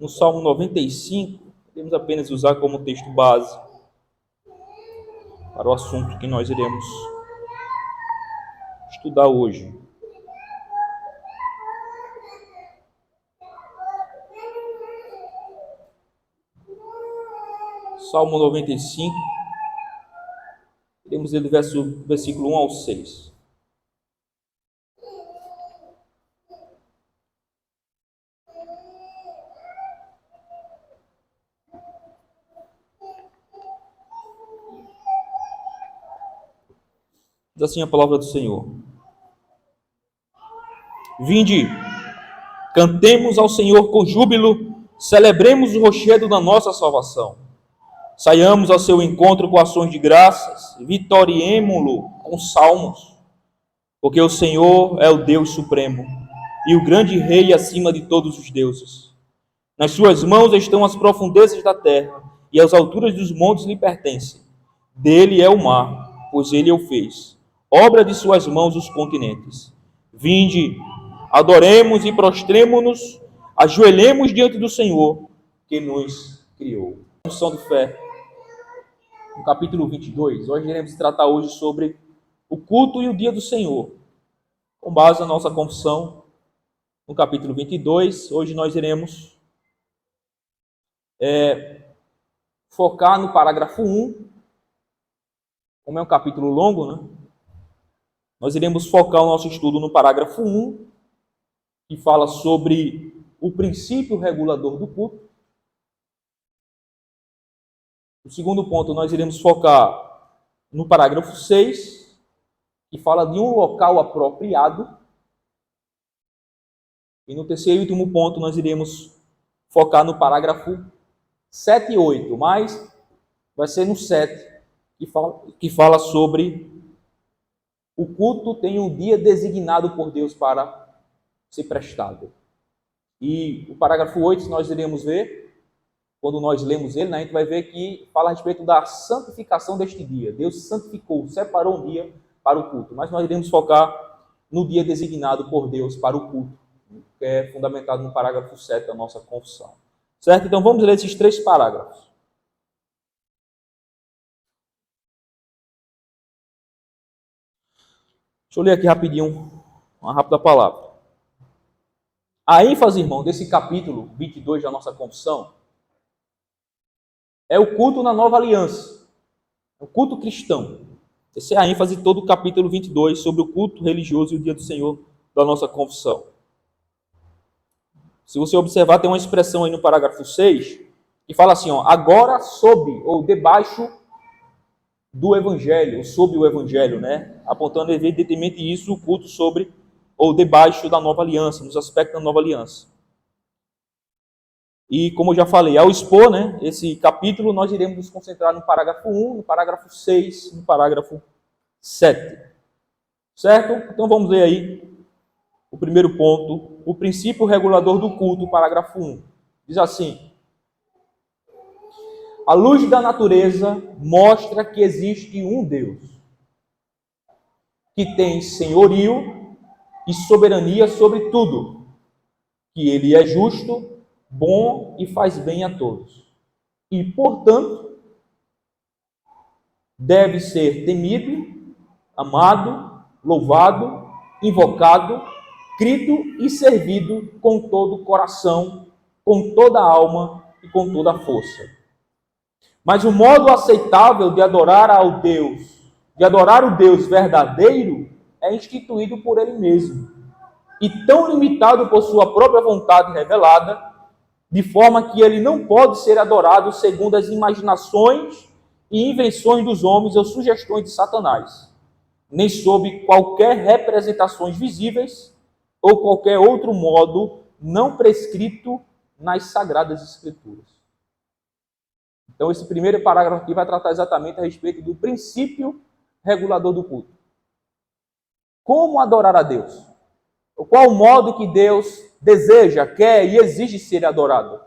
no Salmo 95, podemos apenas usar como texto base para o assunto que nós iremos estudar hoje. Salmo 95, iremos ler do versículo 1 ao 6. Diz assim a palavra do Senhor: Vinde, cantemos ao Senhor com júbilo, celebremos o rochedo da nossa salvação. Saiamos ao seu encontro com ações de graças, vitoriemo-lo com salmos, porque o Senhor é o Deus supremo e o grande Rei acima de todos os deuses. Nas suas mãos estão as profundezas da terra, e as alturas dos montes lhe pertencem. Dele é o mar, pois ele o fez. Obra de suas mãos os continentes. Vinde, adoremos e prostremo-nos, ajoelhemos diante do Senhor, que nos criou. Confissão de fé, no capítulo 22. Hoje iremos tratar hoje sobre o culto e o dia do Senhor. Com base na nossa confissão, no capítulo 22, hoje nós iremos focar no parágrafo 1. Como é um capítulo longo, né? Nós iremos focar o nosso estudo no parágrafo 1, que fala sobre o princípio regulador do culto. O segundo ponto, nós iremos focar no parágrafo 6, que fala de um local apropriado. E no terceiro e último ponto, nós iremos focar no parágrafo 7 e 8, mas vai ser no 7, que fala sobre o culto tem um dia designado por Deus para ser prestado. E o parágrafo 8, nós iremos ver, quando nós lemos ele, né, a gente vai ver que fala a respeito da santificação deste dia. Deus santificou, separou um dia para o culto, mas nós iremos focar no dia designado por Deus para o culto, que é fundamentado no parágrafo 7 da nossa confissão. Certo? Então vamos ler esses 3 parágrafos. Deixa eu ler aqui rapidinho, uma rápida palavra. A ênfase, irmão, desse capítulo 22 da nossa confissão é o culto na nova aliança, o culto cristão. Essa é a ênfase de todo o capítulo 22 sobre o culto religioso e o dia do Senhor da nossa confissão. Se você observar, tem uma expressão aí no parágrafo 6 que fala assim, agora sob ou debaixo do Evangelho, sob o Evangelho, né? Apontando evidentemente isso, o culto sobre ou debaixo da nova aliança, nos aspectos da nova aliança. E como eu já falei, ao expor, né, esse capítulo, nós iremos nos concentrar no parágrafo 1, no parágrafo 6, no parágrafo 7. Certo? Então vamos ler aí o primeiro ponto, o princípio regulador do culto, parágrafo 1. Diz assim: a luz da natureza mostra que existe um Deus, que tem senhorio e soberania sobre tudo, que ele é justo, bom e faz bem a todos. E, portanto, deve ser temido, amado, louvado, invocado, crido e servido com todo o coração, com toda a alma e com toda a força. Mas o modo aceitável de adorar o Deus verdadeiro, é instituído por ele mesmo, e tão limitado por sua própria vontade revelada, de forma que ele não pode ser adorado segundo as imaginações e invenções dos homens ou sugestões de Satanás, nem sob qualquer representações visíveis ou qualquer outro modo não prescrito nas Sagradas Escrituras. Então, esse primeiro parágrafo aqui vai tratar exatamente a respeito do princípio regulador do culto. Como adorar a Deus? Qual o modo que Deus deseja, quer e exige ser adorado?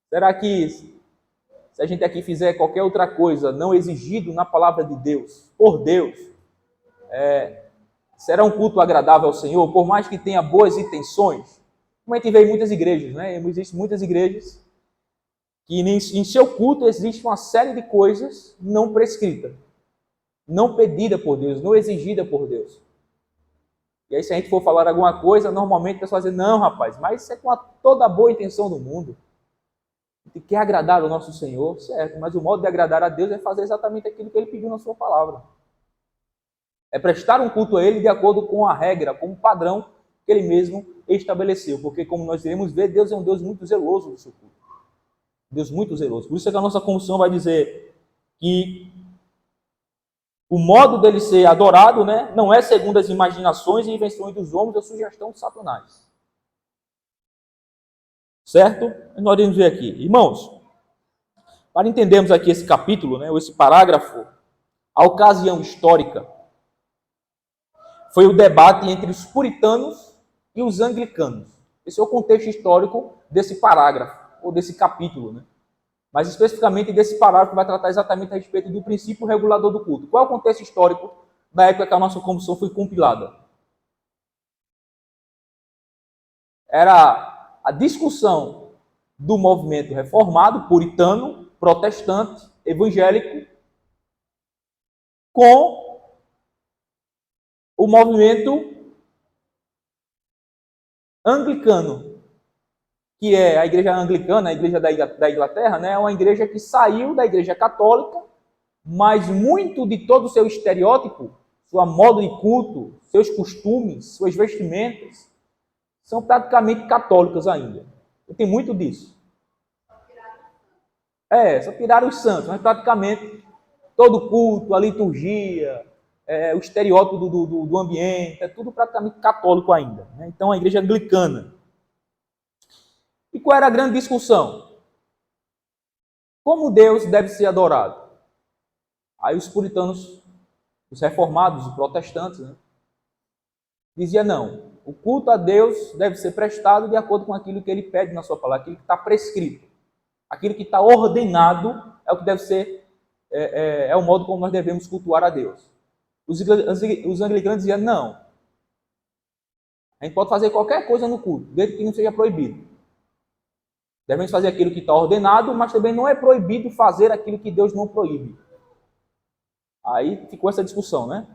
Será que, se a gente aqui fizer qualquer outra coisa não exigido na palavra de Deus, por Deus, será um culto agradável ao Senhor, por mais que tenha boas intenções? Como a gente vê em muitas igrejas, né? Existem muitas igrejas que em seu culto existe uma série de coisas não prescritas, não pedida por Deus, não exigida por Deus. E aí, se a gente for falar alguma coisa, normalmente o pessoal diz, não, rapaz, mas isso é com toda a boa intenção do mundo. A gente quer agradar o nosso Senhor, certo, mas o modo de agradar a Deus é fazer exatamente aquilo que Ele pediu na sua palavra. É prestar um culto a Ele de acordo com a regra, com o padrão que Ele mesmo estabeleceu. Porque, como nós iremos ver, Deus é um Deus muito zeloso do seu culto. Deus muito zeloso. Por isso é que a nossa confissão vai dizer que o modo dele ser adorado, né, não é segundo as imaginações e invenções dos homens ou sugestão de Satanás. Certo? Nós iremos ver aqui. Irmãos, para entendermos aqui esse capítulo, né, ou esse parágrafo, a ocasião histórica foi o debate entre os puritanos e os anglicanos. Esse é o contexto histórico desse parágrafo, ou desse capítulo, né? Mas especificamente desse parágrafo vai tratar exatamente a respeito do princípio regulador do culto. Qual é o contexto histórico da época que a nossa confissão foi compilada? Era a discussão do movimento reformado, puritano, protestante, evangélico, com o movimento anglicano, que é a igreja anglicana, a igreja da Inglaterra, né? É uma igreja que saiu da igreja católica, mas muito de todo o seu estereótipo, sua modo de culto, seus costumes, suas vestimentas, são praticamente católicas ainda. E tem muito disso. Só tiraram os santos, mas praticamente todo culto, a liturgia, o estereótipo do ambiente, é tudo praticamente católico ainda. Né? Então, a igreja anglicana. E qual era a grande discussão? Como Deus deve ser adorado? Aí os puritanos, os reformados, os protestantes, né, diziam não, o culto a Deus deve ser prestado de acordo com aquilo que ele pede na sua palavra, aquilo que está prescrito. Aquilo que está ordenado é o que deve ser, é o modo como nós devemos cultuar a Deus. Os anglicanos diziam não, a gente pode fazer qualquer coisa no culto, desde que não seja proibido. Devemos fazer aquilo que está ordenado, mas também não é proibido fazer aquilo que Deus não proíbe. Aí ficou essa discussão, né?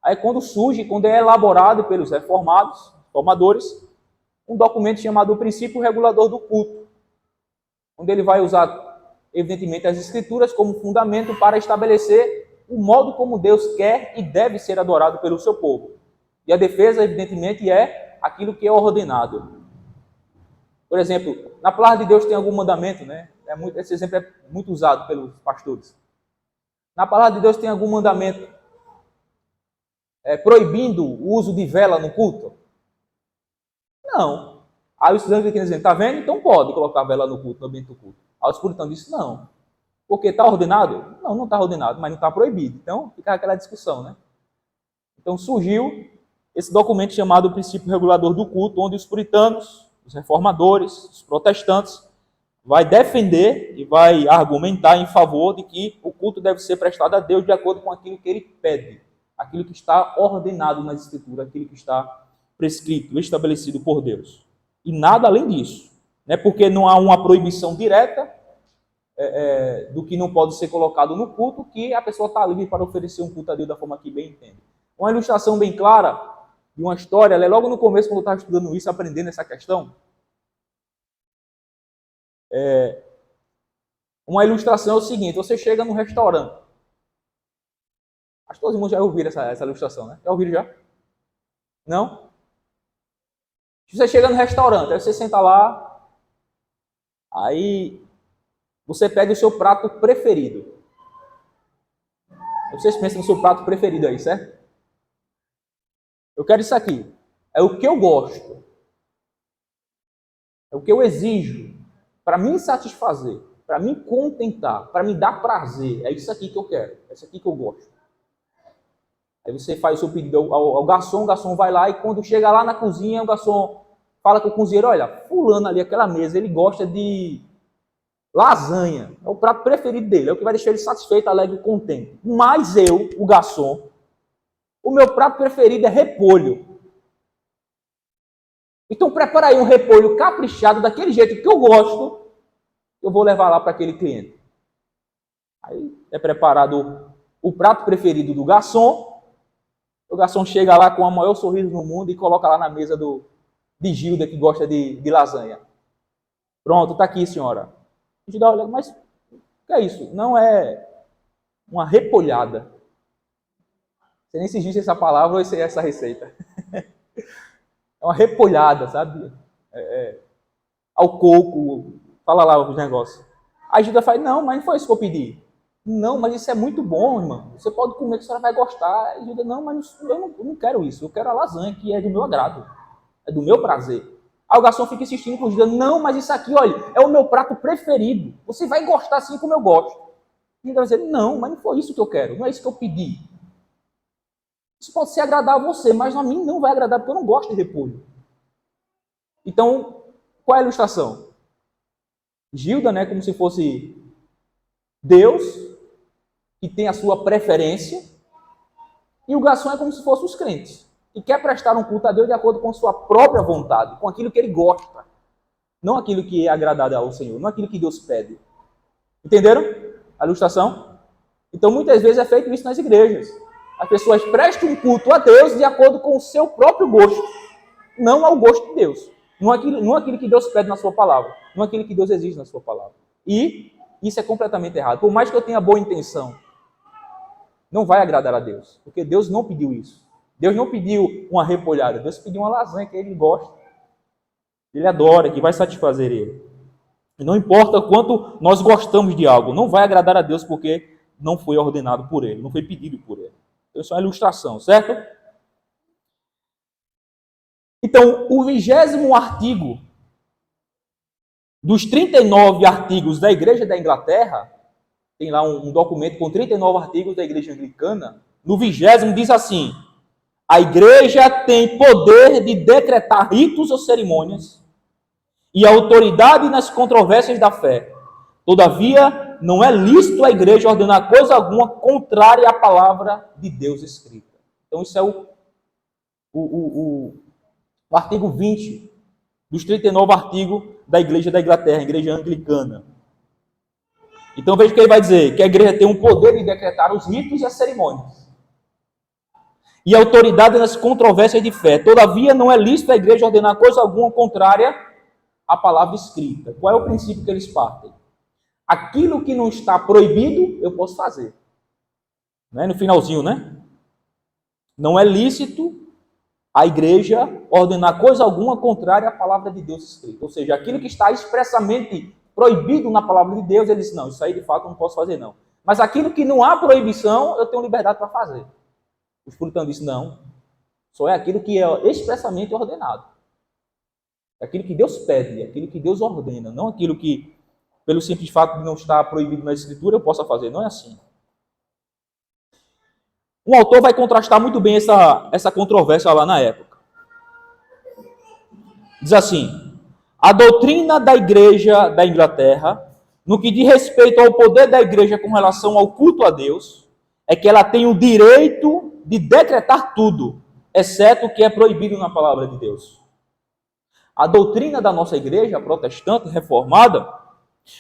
Aí quando é elaborado pelos reformadores, um documento chamado o Princípio Regulador do Culto, onde ele vai usar, evidentemente, as Escrituras como fundamento para estabelecer o modo como Deus quer e deve ser adorado pelo seu povo. E a defesa, evidentemente, é aquilo que é ordenado. Por exemplo, na palavra de Deus tem algum mandamento, né? Esse exemplo é muito usado pelos pastores. Na palavra de Deus tem algum mandamento proibindo o uso de vela no culto? Não. Aí os anglicanos dizem, está vendo? Então pode colocar vela no culto, no ambiente do culto. Aí os puritanos dizem, não. Porque está ordenado? Não, não está ordenado, mas não está proibido. Então fica aquela discussão, né? Então surgiu esse documento chamado Princípio Regulador do Culto, onde os puritanos, os reformadores, os protestantes, vai defender e vai argumentar em favor de que o culto deve ser prestado a Deus de acordo com aquilo que ele pede, aquilo que está ordenado nas Escrituras, aquilo que está prescrito, estabelecido por Deus. E nada além disso, né? Porque não há uma proibição direta do que não pode ser colocado no culto, que a pessoa está livre para oferecer um culto a Deus da forma que bem entende. Uma ilustração bem clara de uma história, logo no começo, quando eu estava estudando isso, aprendendo essa questão, uma ilustração é o seguinte: você chega num restaurante. Acho que todos os irmãos já ouviram essa ilustração, né? Já ouviram já? Não? Você chega no restaurante, aí você senta lá, aí você pede o seu prato preferido. Vocês pensam no seu prato preferido aí, certo? Eu quero isso aqui. É o que eu gosto. É o que eu exijo para me satisfazer, para me contentar, para me dar prazer. É isso aqui que eu quero. É isso aqui que eu gosto. Aí você faz o seu pedido ao garçom, o garçom vai lá e quando chega lá na cozinha, o garçom fala com o cozinheiro, olha, fulano ali, aquela mesa, ele gosta de lasanha. É o prato preferido dele, é o que vai deixar ele satisfeito, alegre e contente. Mas eu, o garçom, o meu prato preferido é repolho. Então prepara aí um repolho caprichado, daquele jeito que eu gosto, eu vou levar lá para aquele cliente. Aí é preparado o prato preferido do garçom, o garçom chega lá com o maior sorriso no mundo e coloca lá na mesa de Gilda, que gosta de lasanha. Pronto, está aqui, senhora. Gilda olha, mas o que é isso? Não é uma repolhada. Não sei nem se existe essa palavra ou se é essa receita. É uma repolhada, sabe? Ao coco, fala lá os negócios. A Gilda fala, não, mas não foi isso que eu pedi. Não, mas isso é muito bom, irmão. Você pode comer que a senhora vai gostar. A Gilda, não, mas eu não quero isso. Eu quero a lasanha, que é do meu agrado. É do meu prazer. Aí o garçom fica insistindo com a Gilda, não, mas isso aqui, olha, é o meu prato preferido. Você vai gostar assim como eu gosto. A Gilda vai dizer, não, mas não foi isso que eu quero. Não é isso que eu pedi. Isso pode ser agradar a você, mas a mim não vai agradar, porque eu não gosto de repolho. Então, qual é a ilustração? Gilda, né, como se fosse Deus, que tem a sua preferência, e o garçom é como se fosse os crentes, que quer prestar um culto a Deus de acordo com sua própria vontade, com aquilo que ele gosta, não aquilo que é agradável ao Senhor, não aquilo que Deus pede. Entenderam a ilustração? Então, muitas vezes é feito isso nas igrejas. As pessoas prestam um culto a Deus de acordo com o seu próprio gosto, não ao gosto de Deus. Não aquilo que Deus pede na sua palavra, não aquilo que Deus exige na sua palavra. E isso é completamente errado. Por mais que eu tenha boa intenção, não vai agradar a Deus, porque Deus não pediu isso. Deus não pediu uma repolhada, Deus pediu uma lasanha que ele gosta, ele adora, que vai satisfazer ele. E não importa quanto nós gostamos de algo, não vai agradar a Deus porque não foi ordenado por ele, não foi pedido por ele. Então, isso é uma ilustração, certo? Então, o 20º artigo dos 39 artigos da Igreja da Inglaterra, tem lá um documento com 39 artigos da Igreja Anglicana, no 20º diz assim: a Igreja tem poder de decretar ritos ou cerimônias e autoridade nas controvérsias da fé. Todavia, não é lícito a Igreja ordenar coisa alguma contrária à palavra de Deus escrita. Então, isso é o artigo 20 dos 39 artigos da Igreja da Inglaterra, a Igreja Anglicana. Então veja o que ele vai dizer, que a igreja tem um poder de decretar os ritos e as cerimônias. E autoridade nas controvérsias de fé. Todavia, não é lícito a igreja ordenar coisa alguma contrária à palavra escrita. Qual é o princípio que eles partem? Aquilo que não está proibido, eu posso fazer. Né? No finalzinho, né? Não é lícito a igreja ordenar coisa alguma contrária à palavra de Deus escrita. Ou seja, aquilo que está expressamente proibido na palavra de Deus, ele diz, não, isso aí de fato eu não posso fazer não. Mas aquilo que não há proibição, eu tenho liberdade para fazer. Os puritanos dizem, não, só é aquilo que é expressamente ordenado. É aquilo que Deus pede, é aquilo que Deus ordena, não aquilo que, pelo simples fato de não estar proibido na Escritura, eu possa fazer. Não é assim. Um autor vai contrastar muito bem essa controvérsia lá na época. Diz assim: a doutrina da Igreja da Inglaterra, no que diz respeito ao poder da Igreja com relação ao culto a Deus, é que ela tem o direito de decretar tudo, exceto o que é proibido na palavra de Deus. A doutrina da nossa Igreja protestante reformada,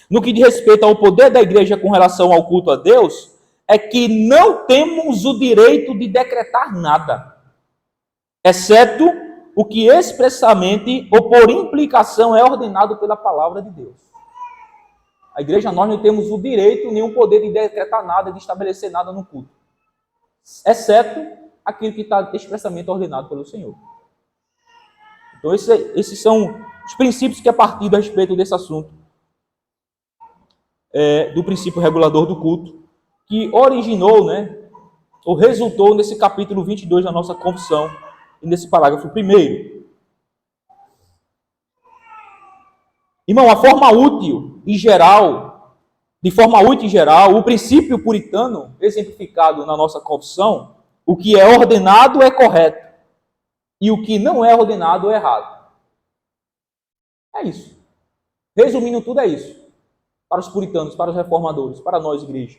no que diz respeito ao poder da Igreja com relação ao culto a Deus, é que não temos o direito de decretar nada, exceto o que expressamente ou por implicação é ordenado pela palavra de Deus. A igreja, nós não temos o direito nem o poder de decretar nada, de estabelecer nada no culto, exceto aquilo que está expressamente ordenado pelo Senhor. Então, esses são os princípios que a partir a respeito desse assunto, do princípio regulador do culto, que originou, né, ou resultou nesse capítulo 22 da nossa confissão, e nesse parágrafo 1º. Irmão, de forma útil e geral, o princípio puritano, exemplificado na nossa confissão, o que é ordenado é correto, e o que não é ordenado é errado. É isso. Resumindo tudo, é isso. Para os puritanos, para os reformadores, para nós, igreja.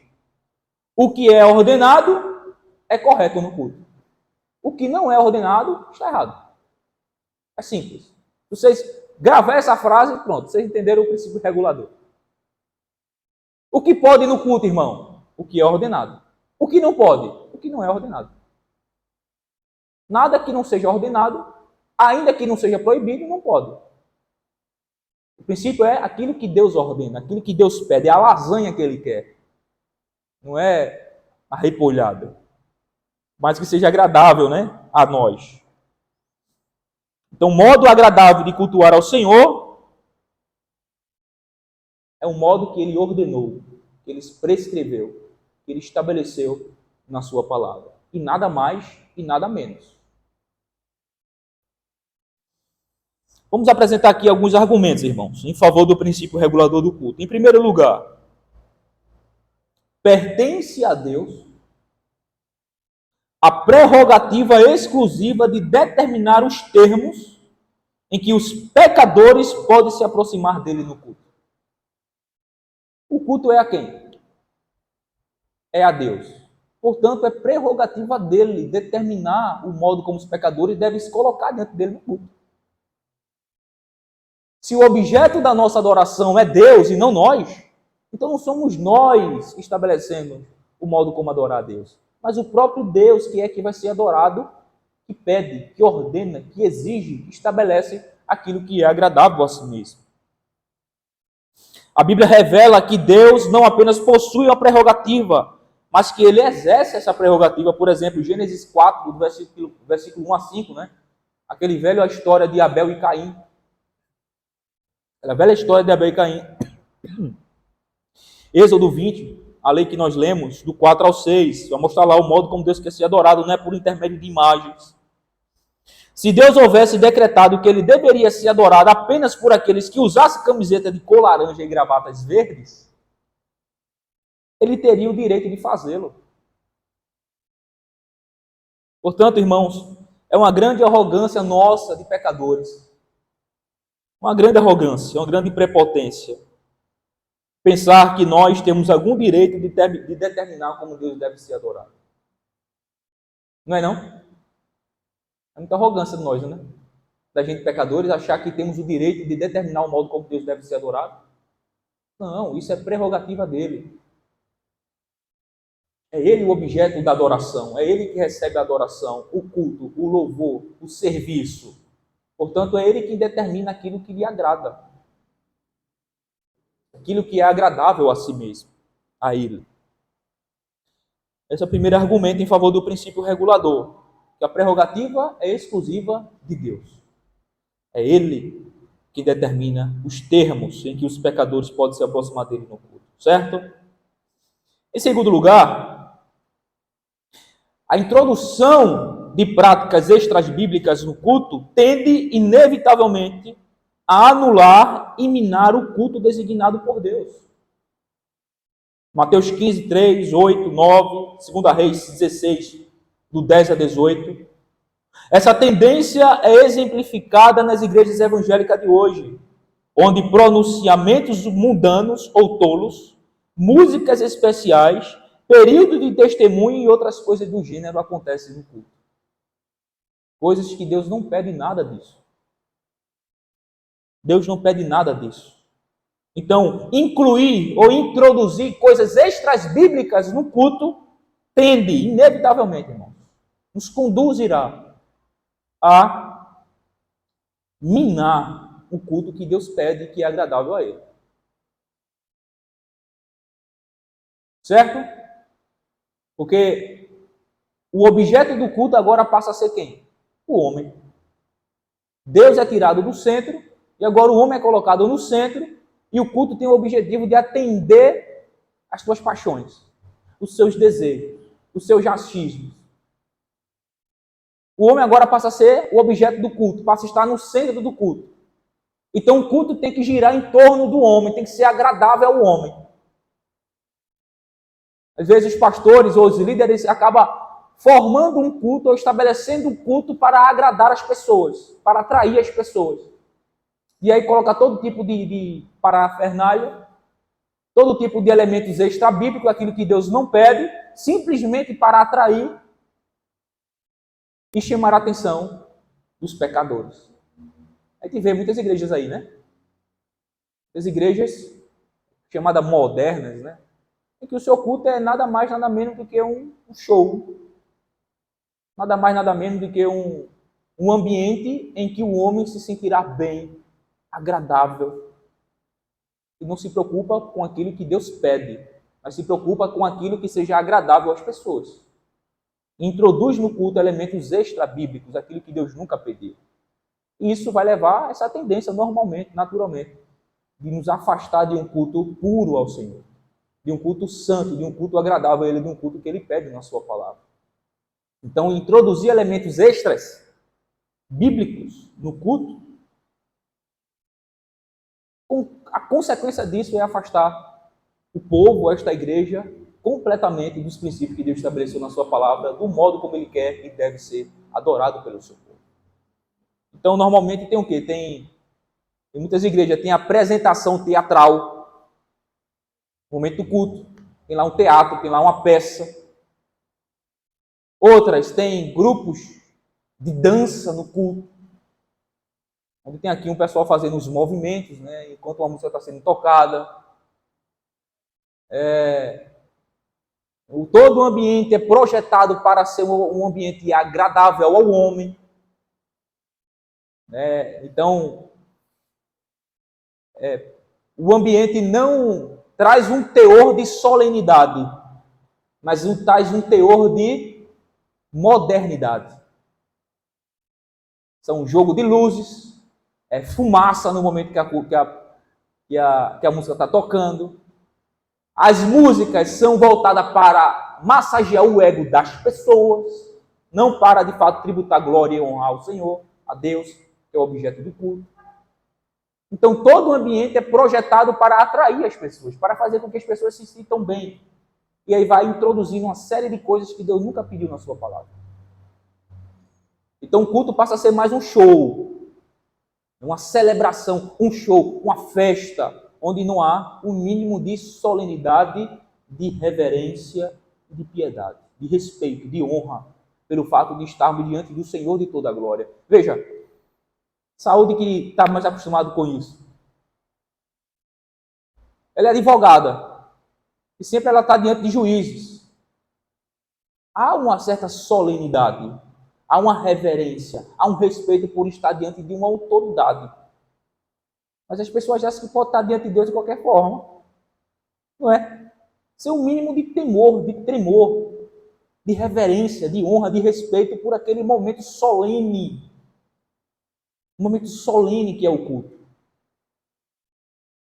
O que é ordenado é correto no culto. O que não é ordenado está errado. É simples. Vocês gravar essa frase, pronto, vocês entenderam o princípio regulador. O que pode no culto, irmão? O que é ordenado. O que não pode? O que não é ordenado. Nada que não seja ordenado, ainda que não seja proibido, não pode. O princípio é aquilo que Deus ordena, aquilo que Deus pede, é a lasanha que Ele quer. Não é a repolhada. Mas que seja agradável, né, a nós. Então, o modo agradável de cultuar ao Senhor é o modo que Ele ordenou, que Ele prescreveu, que Ele estabeleceu na sua palavra. E nada mais e nada menos. Vamos apresentar aqui alguns argumentos, irmãos, em favor do princípio regulador do culto. Em primeiro lugar, pertence a Deus a prerrogativa exclusiva de determinar os termos em que os pecadores podem se aproximar dele no culto. O culto é a quem? É a Deus. Portanto, é prerrogativa dele determinar o modo como os pecadores devem se colocar diante dele no culto. Se o objeto da nossa adoração é Deus e não nós, então não somos nós estabelecendo o modo como adorar a Deus, mas o próprio Deus que é que vai ser adorado, que pede, que ordena, que exige, que estabelece aquilo que é agradável a si mesmo. A Bíblia revela que Deus não apenas possui uma prerrogativa, mas que Ele exerce essa prerrogativa. Por exemplo, Gênesis 4, do versículo 1 a 5, né? Aquele velho, a história de Abel e Caim. Aquela velha história de Abel e Caim. Êxodo 20, a lei que nós lemos, do 4 ao 6, vai mostrar lá o modo como Deus quer ser adorado, não é por intermédio de imagens. Se Deus houvesse decretado que Ele deveria ser adorado apenas por aqueles que usassem camiseta de cor laranja e gravatas verdes, Ele teria o direito de fazê-lo. Portanto, irmãos, é uma grande arrogância nossa de pecadores. Uma grande arrogância, uma grande prepotência. Pensar que nós temos algum direito de determinar como Deus deve ser adorado. Não é não? É muita arrogância de nós, né? Da gente pecadores achar que temos o direito de determinar o modo como Deus deve ser adorado. Não, isso é prerrogativa dele. É ele o objeto da adoração, é ele que recebe a adoração, o culto, o louvor, o serviço. Portanto, é ele quem determina aquilo que lhe agrada. Aquilo que é agradável a si mesmo, a ele. Esse é o primeiro argumento em favor do princípio regulador, que a prerrogativa é exclusiva de Deus. É ele que determina os termos em que os pecadores podem se aproximar dele no culto, certo? Em segundo lugar, a introdução de práticas extrabíblicas no culto tende, inevitavelmente, a anular e minar o culto designado por Deus. Mateus 15, 3, 8, 9, 2 Reis 16, do 10 a 18. Essa tendência é exemplificada nas igrejas evangélicas de hoje, onde pronunciamentos mundanos ou tolos, músicas especiais, período de testemunho e outras coisas do gênero acontecem no culto. Coisas que Deus não pede nada disso. Deus não pede nada disso. Então, incluir ou introduzir coisas extrabíblicas no culto tende, inevitavelmente, irmãos, nos conduzirá a minar o culto que Deus pede que é agradável a Ele. Certo? Porque o objeto do culto agora passa a ser quem? O homem. Deus é tirado do centro e agora o homem é colocado no centro e o culto tem o objetivo de atender às suas paixões, os seus desejos, os seus achismos. O homem agora passa a ser o objeto do culto, passa a estar no centro do culto. Então o culto tem que girar em torno do homem, tem que ser agradável ao homem. Às vezes os pastores ou os líderes acabam formando um culto ou estabelecendo um culto para agradar as pessoas, para atrair as pessoas. E aí coloca todo tipo de parafernália, todo tipo de elementos extra-bíblicos, aquilo que Deus não pede, simplesmente para atrair e chamar a atenção dos pecadores. A gente vê muitas igrejas aí, né? As igrejas chamadas modernas, né? Em que o seu culto é nada mais, nada menos do que um show. Nada mais, nada menos do que um ambiente em que o homem se sentirá bem, agradável, e não se preocupa com aquilo que Deus pede, mas se preocupa com aquilo que seja agradável às pessoas. Introduz no culto elementos extra-bíblicos, aquilo que Deus nunca pediu. E isso vai levar a essa tendência, normalmente, naturalmente, de nos afastar de um culto puro ao Senhor, de um culto santo, de um culto agradável a Ele, de um culto que Ele pede na sua palavra. Então, introduzir elementos extras bíblicos no culto, a consequência disso é afastar o povo, esta igreja, completamente dos princípios que Deus estabeleceu na sua palavra, do modo como Ele quer e deve ser adorado pelo seu povo. Então, normalmente tem o quê? Tem muitas igrejas, tem apresentação teatral, no momento do culto, tem lá um teatro, tem lá uma peça. Outras têm grupos de dança no culto, onde tem aqui um pessoal fazendo os movimentos, né, enquanto uma música está sendo tocada. Todo o ambiente é projetado para ser um ambiente agradável ao homem. Então, o ambiente não traz um teor de solenidade, mas traz um teor de modernidade. São um jogo de luzes, fumaça no momento que a música está tocando. As músicas são voltadas para massagear o ego das pessoas, não para, de fato, tributar glória e honrar ao Senhor, a Deus, que é o objeto do culto. Então, todo o ambiente é projetado para atrair as pessoas, para fazer com que as pessoas se sintam bem. E aí vai introduzindo uma série de coisas que Deus nunca pediu na sua palavra. Então, o culto passa a ser mais um show, uma celebração, um show, uma festa, onde não há um mínimo de solenidade, de reverência, de piedade, de respeito, de honra, pelo fato de estarmos diante do Senhor de toda a glória. Veja, Saúde que está mais acostumado com isso. Ela é advogada, e sempre ela está diante de juízes. Há uma certa solenidade, há uma reverência, há um respeito por estar diante de uma autoridade. Mas as pessoas acham que pode estar diante de Deus de qualquer forma. Não é? Ser um mínimo de temor, de tremor, de reverência, de honra, de respeito por aquele momento solene. Um momento solene que é o culto.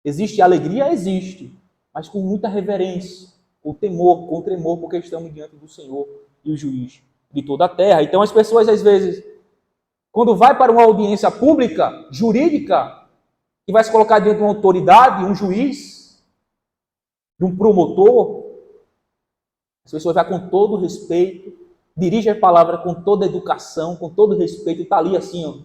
Existe alegria? Existe. Mas com muita reverência, com temor, com tremor, porque estamos diante do Senhor e o juiz de toda a terra. Então as pessoas, às vezes, quando vai para uma audiência pública, jurídica, que vai se colocar diante de uma autoridade, um juiz, de um promotor, as pessoas vão com todo respeito, dirige a palavra com toda educação, com todo respeito, e está ali assim, ó,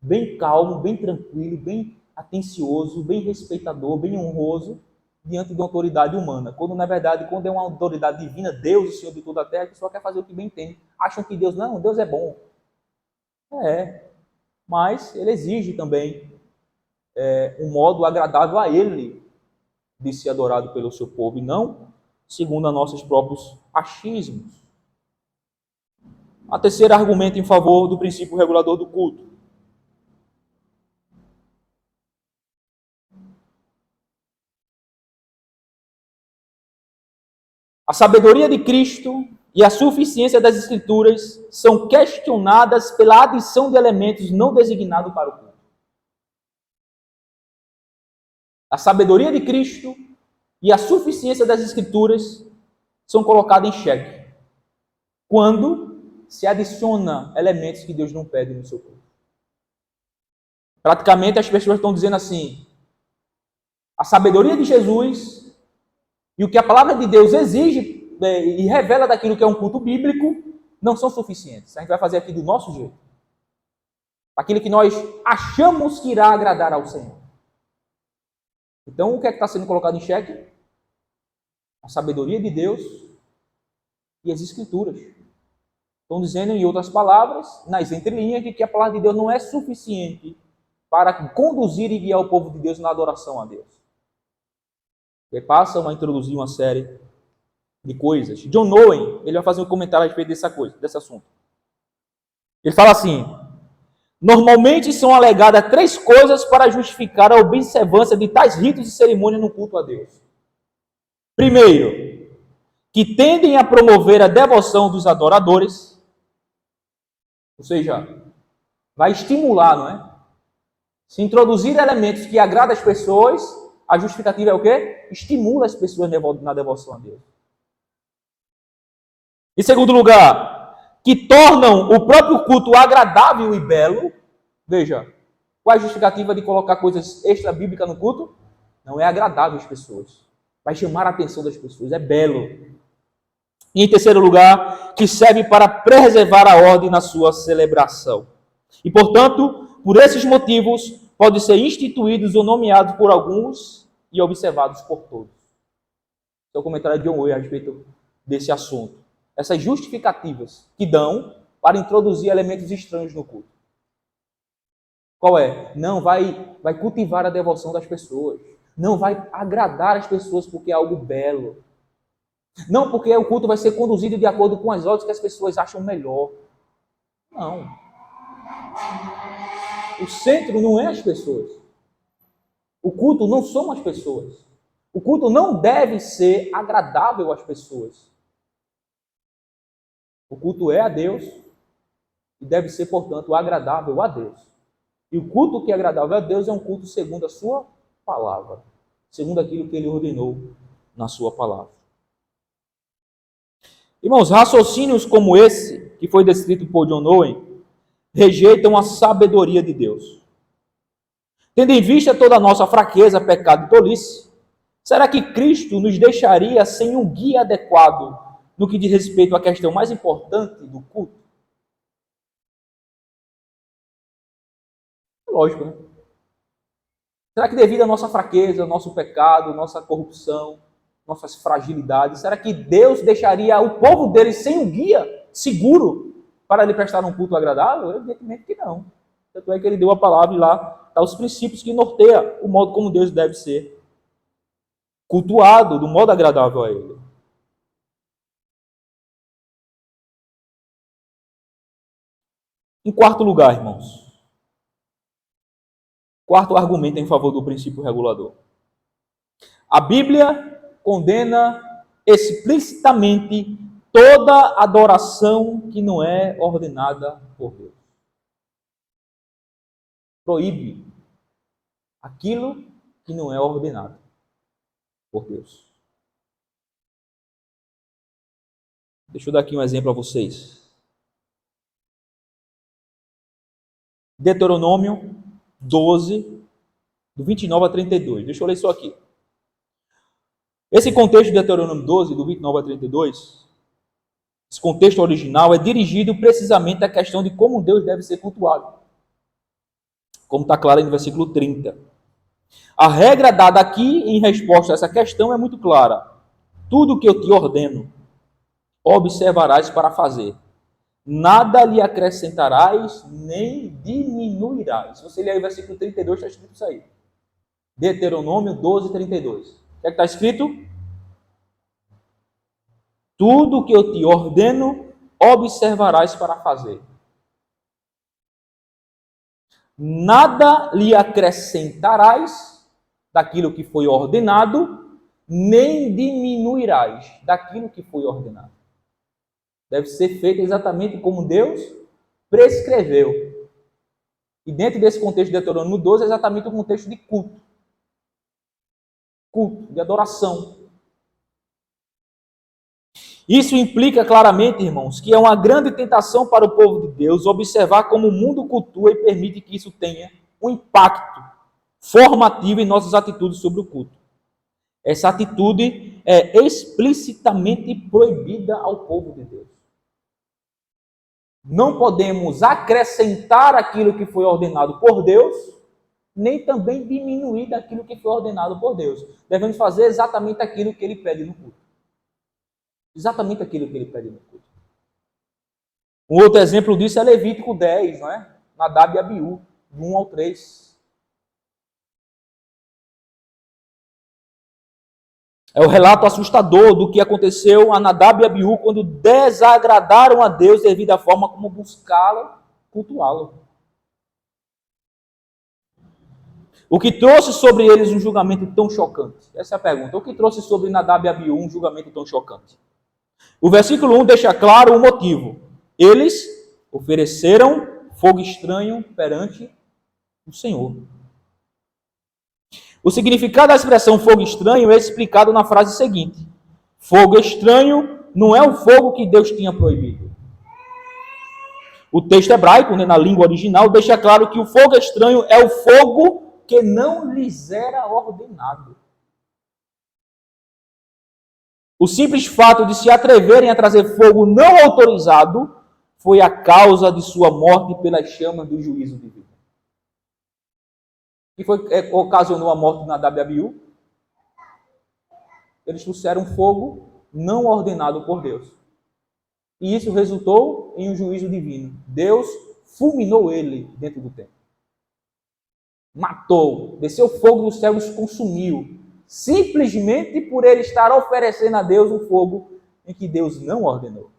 bem calmo, bem tranquilo, bem atencioso, bem respeitador, bem honroso, diante de uma autoridade humana. Quando, na verdade, quando é uma autoridade divina, Deus, o Senhor de toda a terra, a pessoa quer fazer o que bem entende. Acham que Deus, não, Deus é bom. Mas Ele exige também um modo agradável a Ele de ser adorado pelo seu povo, e não segundo a nossos próprios achismos. A terceira argumento em favor do princípio regulador do culto. A sabedoria de Cristo e a suficiência das Escrituras são questionadas pela adição de elementos não designados para o culto. A sabedoria de Cristo e a suficiência das Escrituras são colocadas em xeque quando se adiciona elementos que Deus não pede no seu culto. Praticamente as pessoas estão dizendo assim: a sabedoria de Jesus e o que a palavra de Deus exige e revela daquilo que é um culto bíblico não são suficientes. A gente vai fazer aqui do nosso jeito, aquilo que nós achamos que irá agradar ao Senhor. Então, o que é que está sendo colocado em xeque? A sabedoria de Deus e as Escrituras. Estão dizendo, em outras palavras, nas entrelinhas, de que a palavra de Deus não é suficiente para conduzir e guiar o povo de Deus na adoração a Deus. E passam a introduzir uma série de coisas. John Owen, ele vai fazer um comentário a respeito desse assunto. Ele fala assim: normalmente são alegadas 3 coisas para justificar a observância de tais ritos e cerimônias no culto a Deus. Primeiro, que tendem a promover a devoção dos adoradores, ou seja, vai estimular, não é? Se introduzir elementos que agradam as pessoas, a justificativa é o quê? Estimula as pessoas na devoção a Deus. Em segundo lugar, que tornam o próprio culto agradável e belo. Veja, qual é a justificativa de colocar coisas extra-bíblicas no culto? Não é agradável às pessoas. Vai chamar a atenção das pessoas, é belo. E em terceiro lugar, que serve para preservar a ordem na sua celebração. E, portanto, por esses motivos, podem ser instituídos ou nomeados por alguns e observados por todos. Esse é o comentário de John Owen a respeito desse assunto. Essas justificativas que dão para introduzir elementos estranhos no culto. Qual é? Não vai cultivar a devoção das pessoas. Não vai agradar as pessoas porque é algo belo. Não porque o culto vai ser conduzido de acordo com as ordens que as pessoas acham melhor. Não. O centro não é as pessoas. O culto não são as pessoas. O culto não deve ser agradável às pessoas. O culto é a Deus e deve ser, portanto, agradável a Deus. E o culto que é agradável a Deus é um culto segundo a sua palavra, segundo aquilo que ele ordenou na sua palavra. Irmãos, raciocínios como esse, que foi descrito por John Owen, rejeitam a sabedoria de Deus. Tendo em vista toda a nossa fraqueza, pecado e tolice, será que Cristo nos deixaria sem um guia adequado no que diz respeito à questão mais importante do culto? Lógico, né? Será que devido à nossa fraqueza, nosso pecado, nossa corrupção, nossas fragilidades, será que Deus deixaria o povo dele sem um guia seguro para lhe prestar um culto agradável? Evidentemente que não. Tanto é que ele deu a palavra e lá está os princípios que norteiam o modo como Deus deve ser cultuado, do modo agradável a ele. Em quarto lugar, irmãos, quarto argumento em favor do princípio regulador. A Bíblia condena explicitamente toda adoração que não é ordenada por Deus. Proíbe aquilo que não é ordenado por Deus. Deixa eu dar aqui um exemplo a vocês. Deuteronômio 12, do 29 a 32. Deixa eu ler isso aqui. Esse contexto de Deuteronômio 12, do 29 a 32, esse contexto original é dirigido precisamente à questão de como Deus deve ser cultuado. Como está claro aí no versículo 30. A regra dada aqui em resposta a essa questão é muito clara. Tudo que eu te ordeno, observarás para fazer. Nada lhe acrescentarás, nem diminuirás. Se você ler aí o versículo 32, está escrito isso aí. Deuteronômio 12, 32. O que é que está escrito? Tudo que eu te ordeno, observarás para fazer. Nada lhe acrescentarás daquilo que foi ordenado, nem diminuirás daquilo que foi ordenado. Deve ser feito exatamente como Deus prescreveu. E dentro desse contexto de Deuteronômio 12, é exatamente o contexto de culto. Culto, de adoração. Isso implica claramente, irmãos, que é uma grande tentação para o povo de Deus observar como o mundo cultua e permite que isso tenha um impacto formativo em nossas atitudes sobre o culto. Essa atitude é explicitamente proibida ao povo de Deus. Não podemos acrescentar aquilo que foi ordenado por Deus, nem também diminuir daquilo que foi ordenado por Deus. Devemos fazer exatamente aquilo que ele pede no culto. Exatamente aquilo que ele pede no culto. Um outro exemplo disso é Levítico 10, não é? Nadab e Abiú, 1 ao 3. É o relato assustador do que aconteceu a Nadab e Abiú quando desagradaram a Deus devido à forma como buscá-lo, cultuá-lo. O que trouxe sobre eles um julgamento tão chocante? Essa é a pergunta. O que trouxe sobre Nadab e Abiú um julgamento tão chocante? O versículo 1 deixa claro o motivo. Eles ofereceram fogo estranho perante o Senhor. O significado da expressão fogo estranho é explicado na frase seguinte: fogo estranho não é o fogo que Deus tinha proibido. O texto hebraico, na língua original, deixa claro que o fogo estranho é o fogo que não lhes era ordenado. O simples fato de se atreverem a trazer fogo não autorizado foi a causa de sua morte pelas chamas do juízo divino. O que foi que ocasionou a morte de Nadab e Abiú? Eles trouxeram fogo não ordenado por Deus. E isso resultou em um juízo divino. Deus fulminou ele dentro do templo. Matou, desceu fogo do céu e os consumiu. Simplesmente por ele estar oferecendo a Deus um fogo em que Deus não ordenou.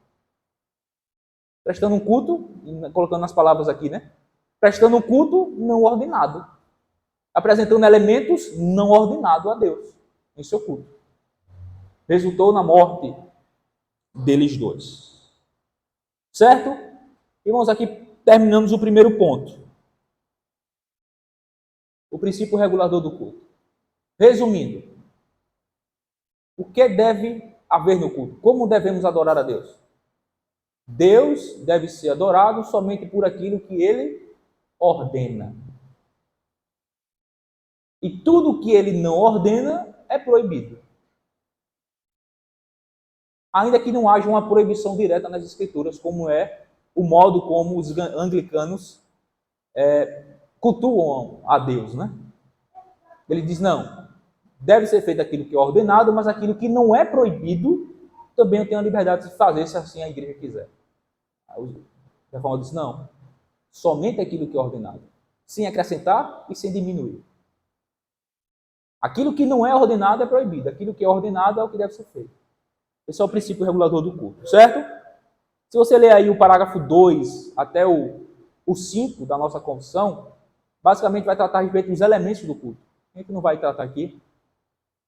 Prestando um culto, colocando as palavras aqui, né? Prestando um culto não ordenado. Apresentando elementos não ordenados a Deus em seu culto. Resultou na morte deles dois. Certo? Irmãos, aqui terminamos o primeiro ponto. O princípio regulador do culto. Resumindo, o que deve haver no culto? Como devemos adorar a Deus? Deus deve ser adorado somente por aquilo que Ele ordena. E tudo que Ele não ordena é proibido. Ainda que não haja uma proibição direta nas Escrituras, como é o modo como os anglicanos cultuam a Deus, né? Ele diz, não, deve ser feito aquilo que é ordenado, mas aquilo que não é proibido, também eu tenho a liberdade de fazer, se assim a igreja quiser. A reforma diz, não, somente aquilo que é ordenado, sem acrescentar e sem diminuir. Aquilo que não é ordenado é proibido, aquilo que é ordenado é o que deve ser feito. Esse é o princípio regulador do culto, certo? Se você ler aí o parágrafo 2 até o 5 da nossa confissão, basicamente vai tratar a respeito dos elementos do culto. A gente não vai tratar aqui,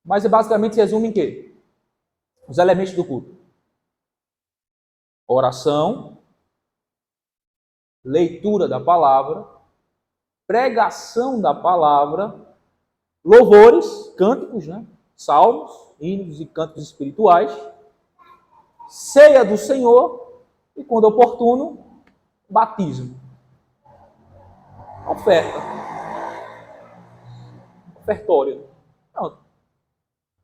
mas basicamente se resume em quê? Os elementos do culto. Oração, leitura da palavra, pregação da palavra, louvores, cânticos, né? Salmos, hinos e cânticos espirituais, ceia do Senhor e, quando oportuno, batismo. Oferta. Ofertório. Pronto.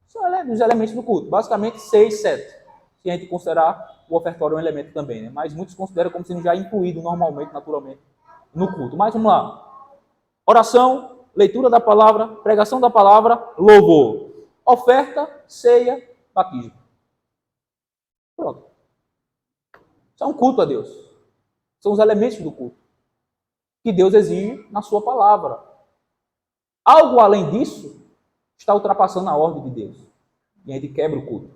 São os elementos do culto. Basicamente 6, 7. Se a gente considerar o ofertório um elemento também, né? Mas muitos consideram como sendo já incluído normalmente, naturalmente, no culto. Mas vamos lá. Oração, leitura da palavra, pregação da palavra, louvor. Oferta, ceia, batismo. Pronto. Isso é um culto a Deus. São os elementos do culto que Deus exige na sua palavra. Algo além disso está ultrapassando a ordem de Deus. E a gente quebra o culto.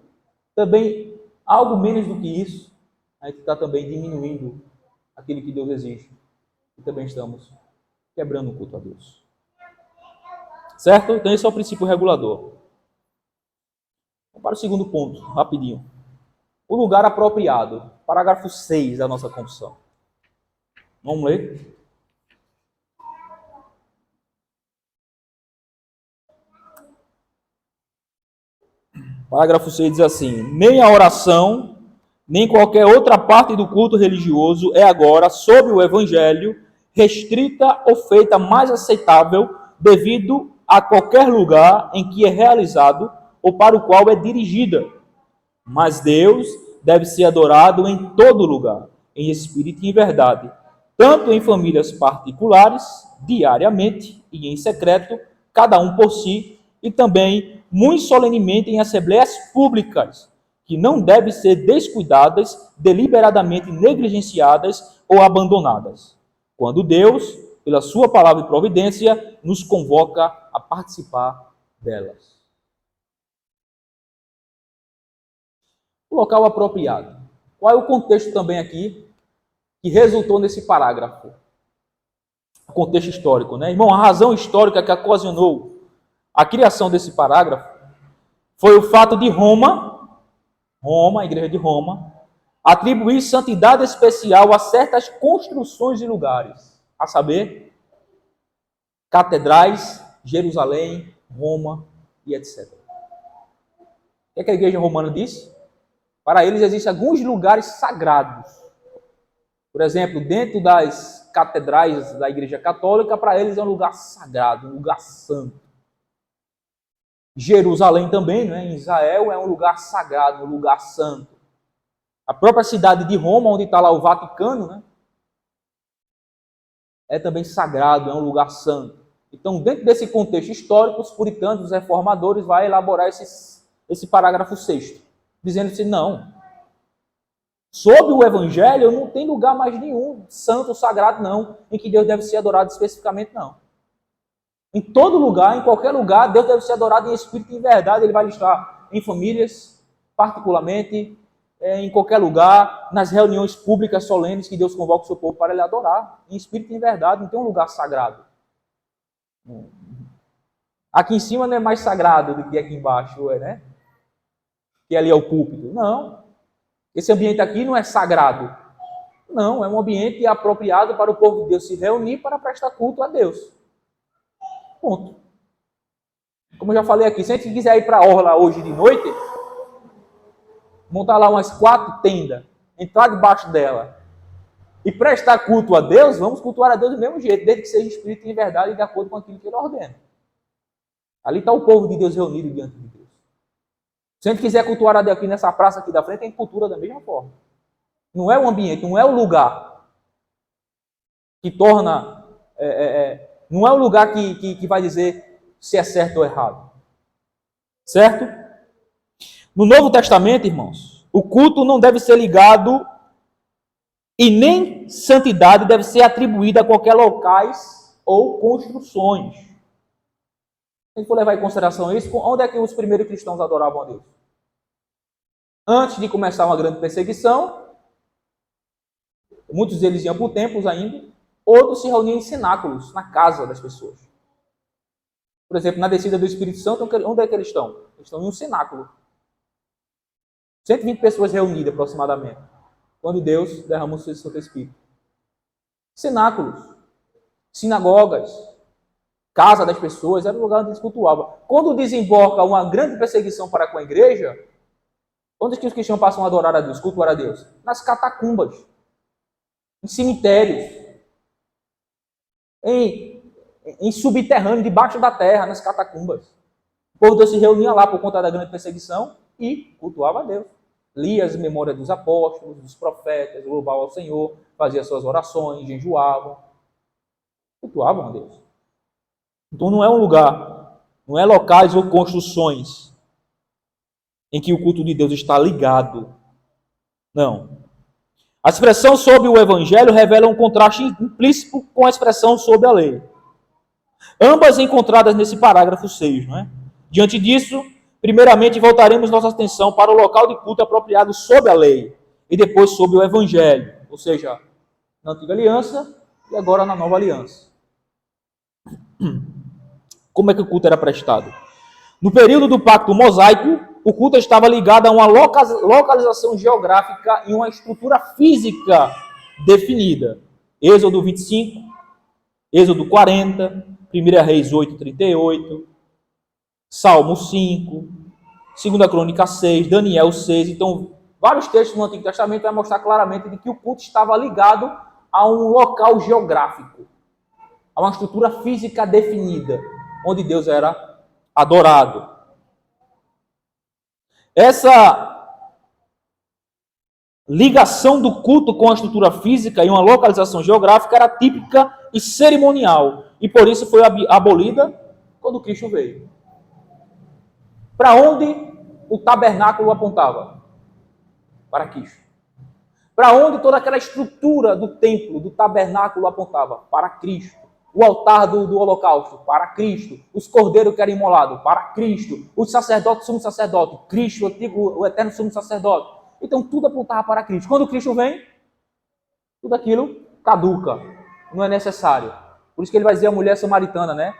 Também, algo menos do que isso, a gente está também diminuindo aquilo que Deus exige. E também estamos quebrando o culto a Deus. Certo? Então esse é o princípio regulador. Vamos para o segundo ponto, rapidinho. O lugar apropriado. Parágrafo 6 da nossa confissão. Vamos ler? Parágrafo 6 diz assim: nem a oração, nem qualquer outra parte do culto religioso é agora, sob o Evangelho, restrita ou feita mais aceitável devido a qualquer lugar em que é realizado ou para o qual é dirigida. Mas Deus deve ser adorado em todo lugar, em espírito e em verdade, tanto em famílias particulares, diariamente e em secreto, cada um por si, e também muito solenemente em assembleias públicas, que não devem ser descuidadas, deliberadamente negligenciadas ou abandonadas, quando Deus, pela sua palavra e providência, nos convoca a participar delas. O local apropriado. Qual é o contexto também aqui que resultou nesse parágrafo? O contexto histórico, né? Irmão, a razão histórica que ocasionou a criação desse parágrafo foi o fato de Roma, a igreja de Roma, atribuir santidade especial a certas construções e lugares, a saber, catedrais, Jerusalém, Roma e etc. O que a igreja romana disse? Para eles existem alguns lugares sagrados. Por exemplo, dentro das catedrais da igreja católica, para eles é um lugar sagrado, um lugar santo. Jerusalém também, né, em Israel, é um lugar sagrado, um lugar santo. A própria cidade de Roma, onde está lá o Vaticano, né, é também sagrado, é um lugar santo. Então, dentro desse contexto histórico, os puritanos, os reformadores, vão elaborar esse parágrafo 6º, dizendo assim, não, sob o Evangelho não tem lugar mais nenhum santo, sagrado, não, em que Deus deve ser adorado especificamente, não. Em todo lugar, em qualquer lugar, Deus deve ser adorado em espírito e em verdade. Ele vai listar em famílias, particularmente, em qualquer lugar, nas reuniões públicas solenes que Deus convoca o seu povo para ele adorar, em espírito e em verdade. Não tem um lugar sagrado. Aqui em cima não é mais sagrado do que aqui embaixo, né? Que ali é o púlpito. Não. Esse ambiente aqui não é sagrado. Não, é um ambiente apropriado para o povo de Deus se reunir para prestar culto a Deus. Ponto. Como eu já falei aqui, se a gente quiser ir para a orla hoje de noite, montar lá umas 4 tendas, entrar debaixo dela e prestar culto a Deus, vamos cultuar a Deus do mesmo jeito, desde que seja espírito em verdade e de acordo com aquilo que Ele ordena. Ali está o povo de Deus reunido diante de Deus. Se a gente quiser cultuar a Deus aqui nessa praça aqui da frente, a gente cultura da mesma forma. Não é o ambiente, não é o lugar que torna... não é o lugar que vai dizer se é certo ou errado. Certo? No Novo Testamento, irmãos, o culto não deve ser ligado e nem santidade deve ser atribuída a qualquer locais ou construções. Se a gente for levar em consideração isso, onde é que os primeiros cristãos adoravam a Deus? Antes de começar uma grande perseguição, muitos deles iam para templos ainda, outros se reuniam em cenáculos, na casa das pessoas. Por exemplo, na descida do Espírito Santo, onde é que eles estão? Eles estão em um cenáculo. 120 pessoas reunidas aproximadamente, quando Deus derramou o seu Santo Espírito. Cenáculos, sinagogas, casa das pessoas, era o lugar onde eles cultuavam. Quando desemboca uma grande perseguição para com a igreja, onde é que os cristãos passam a adorar a Deus, cultuar a Deus? Nas catacumbas, em cemitérios, em subterrâneo, debaixo da terra, nas catacumbas. O povo de Deus se reunia lá por conta da grande perseguição e cultuava a Deus. Lia as memórias dos apóstolos, dos profetas, louvava ao Senhor, fazia suas orações, jejuavam. Cultuavam a Deus. Então não é um lugar, não é locais ou construções em que o culto de Deus está ligado. Não. A expressão sobre o Evangelho revela um contraste implícito com a expressão sobre a lei. Ambas encontradas nesse parágrafo 6, não é? Diante disso, primeiramente voltaremos nossa atenção para o local de culto apropriado sob a lei e depois sob o Evangelho, ou seja, na Antiga Aliança e agora na Nova Aliança. Como é que o culto era prestado? No período do Pacto Mosaico, o culto estava ligado a uma localização geográfica e uma estrutura física definida. Êxodo 25, Êxodo 40, 1 Reis 8, 38, Salmo 5, 2 Crônica 6, Daniel 6. Então, vários textos no Antigo Testamento vai mostrar claramente de que o culto estava ligado a um local geográfico, a uma estrutura física definida, onde Deus era adorado. Essa ligação do culto com a estrutura física e uma localização geográfica era típica e cerimonial, e por isso foi abolida quando Cristo veio. Para onde o tabernáculo apontava? Para Cristo. Para onde toda aquela estrutura do templo, do tabernáculo apontava? Para Cristo. O altar do holocausto? Para Cristo. Os cordeiros que eram imolados? Para Cristo. Os sacerdotes, sumo sacerdote? Cristo, o eterno sumo sacerdote. Então tudo apontava para Cristo. Quando Cristo vem, tudo aquilo caduca, não é necessário. Por isso que ele vai dizer à mulher samaritana, né?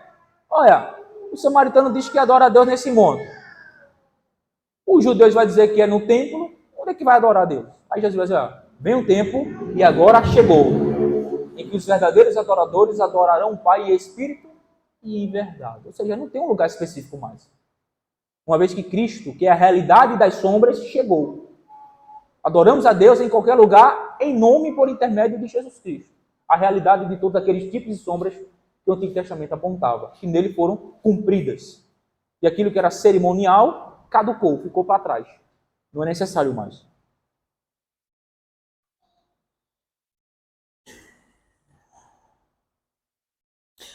Olha, o samaritano diz que adora a Deus nesse monte. Os judeus vai dizer que é no templo. Onde é que vai adorar a Deus? Aí Jesus vai dizer, ó, vem um tempo e agora chegou, em que os verdadeiros adoradores adorarão o Pai em espírito e em verdade. Ou seja, não tem um lugar específico mais. Uma vez que Cristo, que é a realidade das sombras, chegou. Adoramos a Deus em qualquer lugar, em nome e por intermédio de Jesus Cristo. A realidade de todos aqueles tipos de sombras que o Antigo Testamento apontava, que nele foram cumpridas. E aquilo que era cerimonial, caducou, ficou para trás. Não é necessário mais.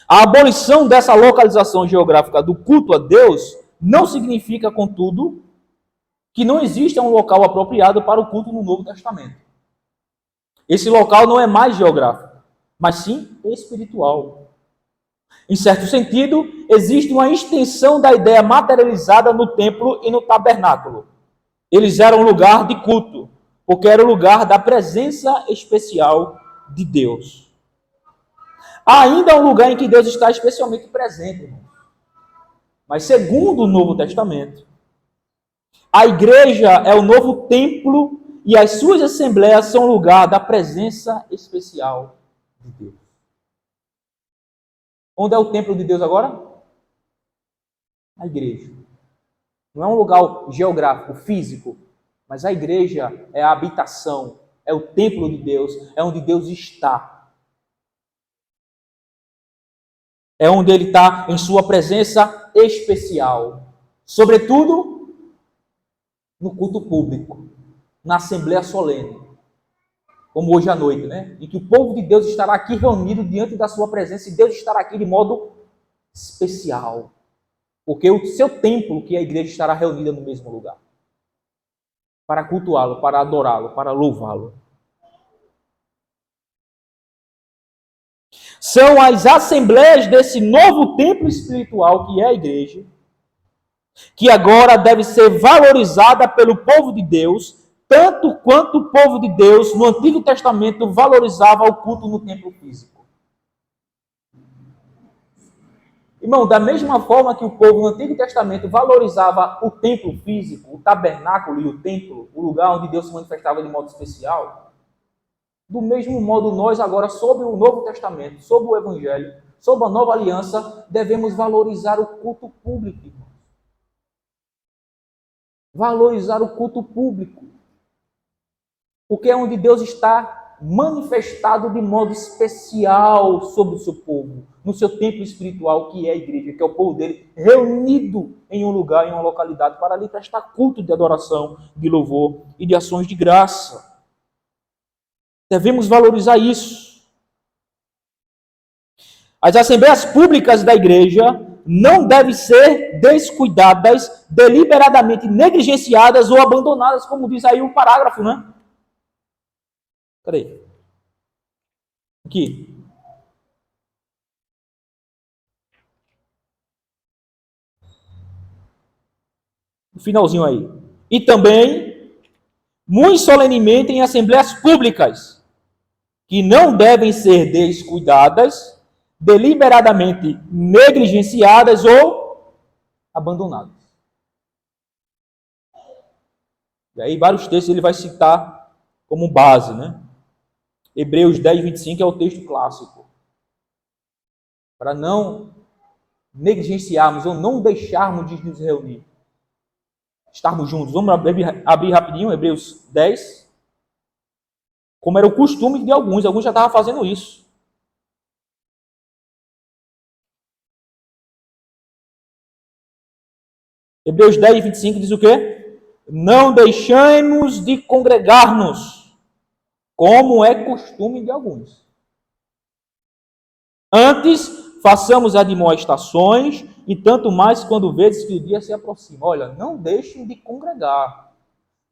A abolição dessa localização geográfica do culto a Deus não significa, contudo, que não exista um local apropriado para o culto no Novo Testamento. Esse local não é mais geográfico, mas sim espiritual. Em certo sentido, existe uma extensão da ideia materializada no templo e no tabernáculo. Eles eram um lugar de culto, porque era o lugar da presença especial de Deus. Há ainda um lugar em que Deus está especialmente presente, irmão. Mas segundo o Novo Testamento, a igreja é o novo templo e as suas assembleias são lugar da presença especial de Deus. Onde é o templo de Deus agora? A igreja. Não é um lugar geográfico, físico, mas a igreja é a habitação, é o templo de Deus, é onde Deus está. É onde ele está em sua presença especial. Sobretudo, no culto público, na Assembleia Solene. Como hoje à noite, né? Em que o povo de Deus estará aqui reunido diante da sua presença e Deus estará aqui de modo especial. Porque o seu templo, que é a igreja, estará reunida no mesmo lugar. Para cultuá-lo, para adorá-lo, para louvá-lo. São as assembleias desse novo templo espiritual que é a igreja, que agora deve ser valorizada pelo povo de Deus, tanto quanto o povo de Deus no Antigo Testamento valorizava o culto no templo físico. Irmão, da mesma forma que o povo no Antigo Testamento valorizava o templo físico, o tabernáculo e o templo, o lugar onde Deus se manifestava de modo especial, do mesmo modo, nós agora, sob o Novo Testamento, sob o Evangelho, sob a nova aliança, devemos valorizar o culto público, irmãos. Valorizar o culto público. Porque é onde Deus está manifestado de modo especial sobre o seu povo, no seu templo espiritual, que é a igreja, que é o povo dele, reunido em um lugar, em uma localidade, para ali prestar culto de adoração, de louvor e de ações de graça. Devemos valorizar isso. As assembleias públicas da igreja não devem ser descuidadas, deliberadamente negligenciadas ou abandonadas, como diz aí o parágrafo, né? Cadê? Aqui. No finalzinho aí. E também, muito solenemente, em assembleias públicas, que não devem ser descuidadas, deliberadamente negligenciadas ou abandonadas. E aí vários textos ele vai citar como base, né? Hebreus 10, 25 é o texto clássico. Para não negligenciarmos ou não deixarmos de nos reunir. Estarmos juntos. Vamos abrir rapidinho, Hebreus 10. Como era o costume de alguns já estavam fazendo isso. Hebreus 10, 25 diz o quê? Não deixemos de congregar-nos, como é costume de alguns. Antes, façamos admoestações, e tanto mais quando vedes que o dia se aproxima. Olha, não deixem de congregar.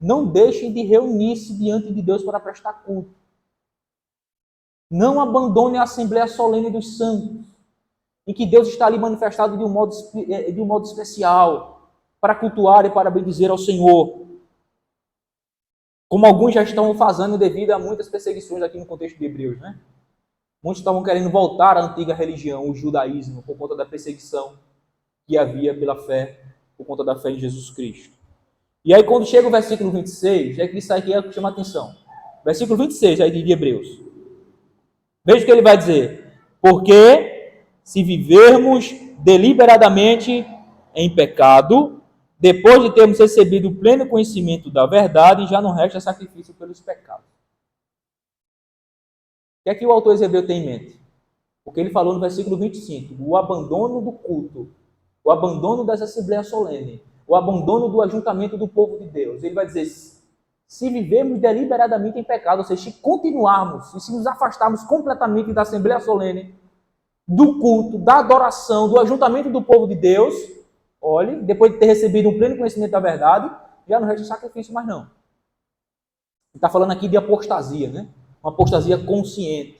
Não deixem de reunir-se diante de Deus para prestar culto. Não abandone a Assembleia Solene dos Santos, em que Deus está ali manifestado de um modo especial, para cultuar e para bendizer ao Senhor. como alguns já estão fazendo devido a muitas perseguições aqui no contexto de Hebreus, né? Muitos estavam querendo voltar à antiga religião, o judaísmo, por conta da perseguição que havia pela fé, por conta da fé em Jesus Cristo. E aí, quando chega o versículo 26, é que isso aqui é o que chama a atenção. Versículo 26 aí de Hebreus. Veja o que ele vai dizer. Porque se vivermos deliberadamente em pecado, depois de termos recebido o pleno conhecimento da verdade, já não resta sacrifício pelos pecados. O que é que o autor hebreu tem em mente? O que ele falou no versículo 25, o abandono do culto, o abandono das assembleias solenes, o abandono do ajuntamento do povo de Deus. Ele vai dizer, se vivermos deliberadamente em pecado, ou seja, se continuarmos e se nos afastarmos completamente da assembleia solene, do culto, da adoração, do ajuntamento do povo de Deus, olhe, depois de ter recebido um pleno conhecimento da verdade, já não resta sacrifício mais não. Ele está falando aqui de apostasia, né? Uma apostasia consciente,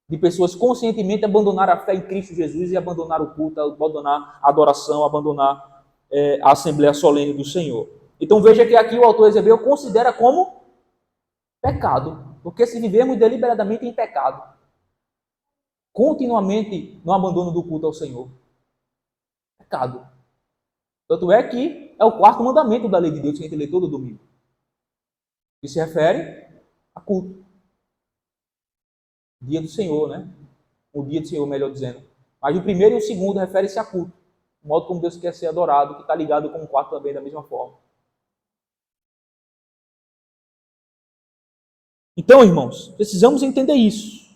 de pessoas conscientemente abandonar a fé em Cristo Jesus e abandonar o culto, abandonar a adoração, abandonar a Assembleia Solene do Senhor. Então veja que aqui o autor hebreu considera como pecado, porque se vivemos deliberadamente em pecado, continuamente no abandono do culto ao Senhor, pecado. Tanto é que é o quarto mandamento da lei de Deus que a gente lê todo domingo, que se refere a culto. Dia do Senhor, né? O dia do Senhor, melhor dizendo. Mas o primeiro e o segundo refere-se a culto. O modo como Deus quer ser adorado, que está ligado com o quarto também da mesma forma. Então, irmãos, precisamos entender isso.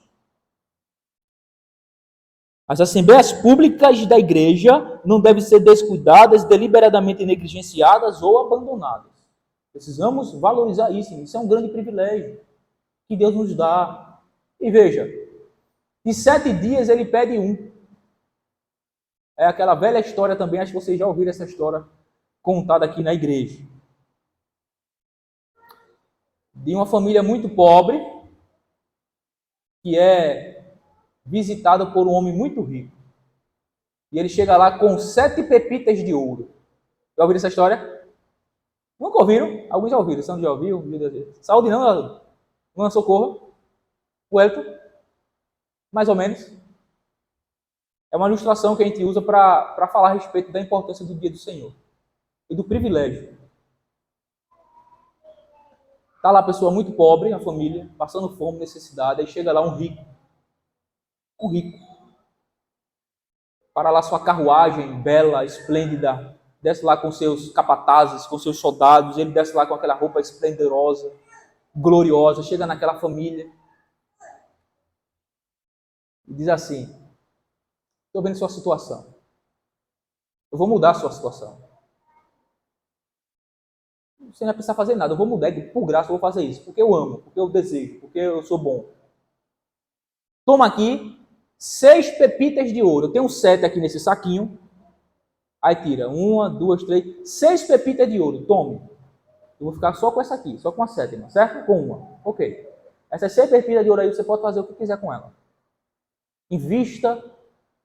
As assembleias públicas da igreja não devem ser descuidadas, deliberadamente negligenciadas ou abandonadas. Precisamos valorizar isso. Isso é um grande privilégio que Deus nos dá. E veja, de 7 dias ele pede um. É aquela velha história também, acho que vocês já ouviram essa história contada aqui na igreja. De uma família muito pobre, que é visitada por um homem muito rico. E ele chega lá com 7 pepitas de ouro. Já ouviram essa história? Nunca ouviram? Alguns já ouviram. Sandro já ouviu? Saúde não, não socorro. O Elton? Mais ou menos. É uma ilustração que a gente usa para falar a respeito da importância do dia do Senhor e do privilégio. Está lá a pessoa muito pobre, a família, passando fome, necessidade, aí chega lá um rico. Um rico. Para lá sua carruagem bela, esplêndida, desce lá com seus capatazes, com seus soldados, ele desce lá com aquela roupa esplendorosa, gloriosa, chega naquela família e diz assim: estou vendo sua situação, eu vou mudar a sua situação. Você não vai precisar fazer nada, eu vou mudar, por graça eu vou fazer isso, porque eu amo, porque eu desejo, porque eu sou bom. Toma aqui 6 pepitas de ouro, eu tenho 7 aqui nesse saquinho, aí tira 1, 2, 3, 6 pepitas de ouro, tome. Eu vou ficar só com essa aqui, só com a 7ª, certo? Com uma, ok. Essas 6 pepitas de ouro aí, você pode fazer o que quiser com ela. Invista,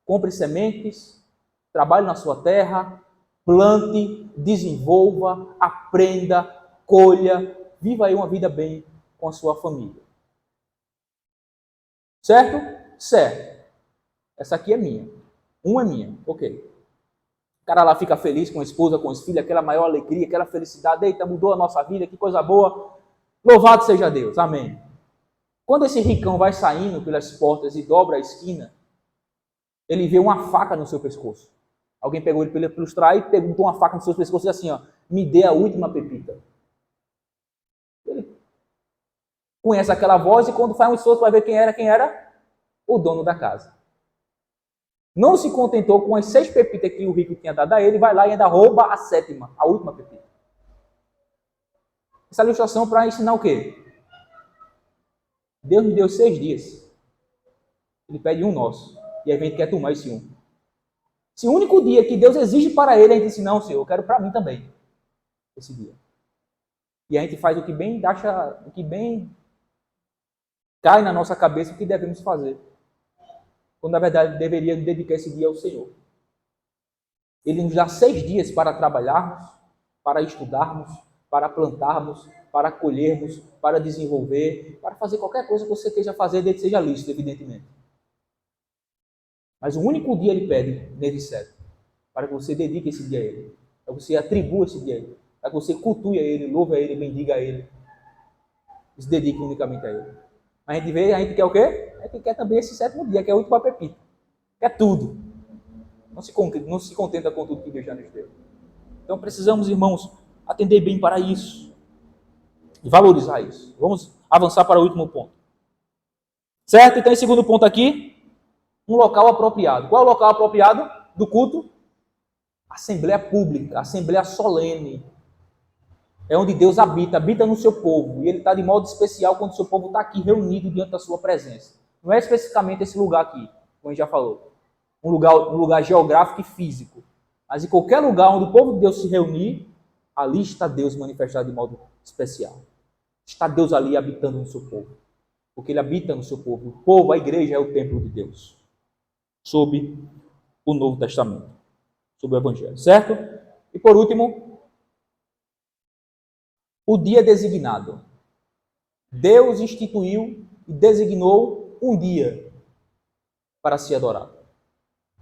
compre sementes, trabalhe na sua terra, plante, desenvolva, aprenda, colha, viva aí uma vida bem com a sua família. Certo? Certo. Essa aqui é minha. Uma é minha, ok. O cara lá fica feliz com a esposa, com os filhos, aquela maior alegria, aquela felicidade. Eita, mudou a nossa vida, que coisa boa. Louvado seja Deus, amém. Quando esse ricão vai saindo pelas portas e dobra a esquina, ele vê uma faca no seu pescoço. Alguém pegou ele pelos trás e perguntou uma faca no seu pescoço e disse assim, ó, me dê a última pepita. Ele conhece aquela voz e quando faz um esforço vai ver quem era? O dono da casa. Não se contentou com as 6 pepitas que o rico tinha dado a ele, vai lá e ainda rouba a 7ª, a última pepita. Essa ilustração para ensinar o quê? Deus nos deu 6 dias. Ele pede um nosso. E a gente quer tomar esse um. Esse único dia que Deus exige para ele, a gente diz, não, Senhor, eu quero para mim também. Esse dia. E a gente faz o que bem cai na nossa cabeça o que devemos fazer. Quando na verdade deveria dedicar esse dia ao Senhor. Ele nos dá 6 dias para trabalharmos, para estudarmos, para plantarmos, para acolhermos, para desenvolver, para fazer qualquer coisa que você esteja fazendo, desde que seja lícito, evidentemente. Mas o único dia ele pede, nesse 7, para que você dedique esse dia a ele, para que você atribua esse dia a ele, para que você cultue a ele, louve a ele, bendiga a ele, e se dedique unicamente a ele. A gente quer o quê? A gente quer também esse 7º dia, que é o último pepita, quer tudo. Não se contenta com tudo que Deus já nos deu. Então precisamos, irmãos, atender bem para isso e valorizar isso. Vamos avançar para o último ponto. Certo? Então, em segundo ponto aqui, um local apropriado. Qual é o local apropriado do culto? Assembleia pública, assembleia solene. É onde Deus habita no seu povo. E Ele está de modo especial quando o seu povo está aqui reunido diante da sua presença. Não é especificamente esse lugar aqui, como a gente já falou. Um lugar geográfico e físico. Mas em qualquer lugar onde o povo de Deus se reunir, ali está Deus manifestado de modo especial. Está Deus ali habitando no seu povo. Porque Ele habita no seu povo. O povo, a igreja, é o templo de Deus. Sob o Novo Testamento. Sob o Evangelho. Certo? E por último, o dia designado. Deus instituiu e designou um dia para se adorar.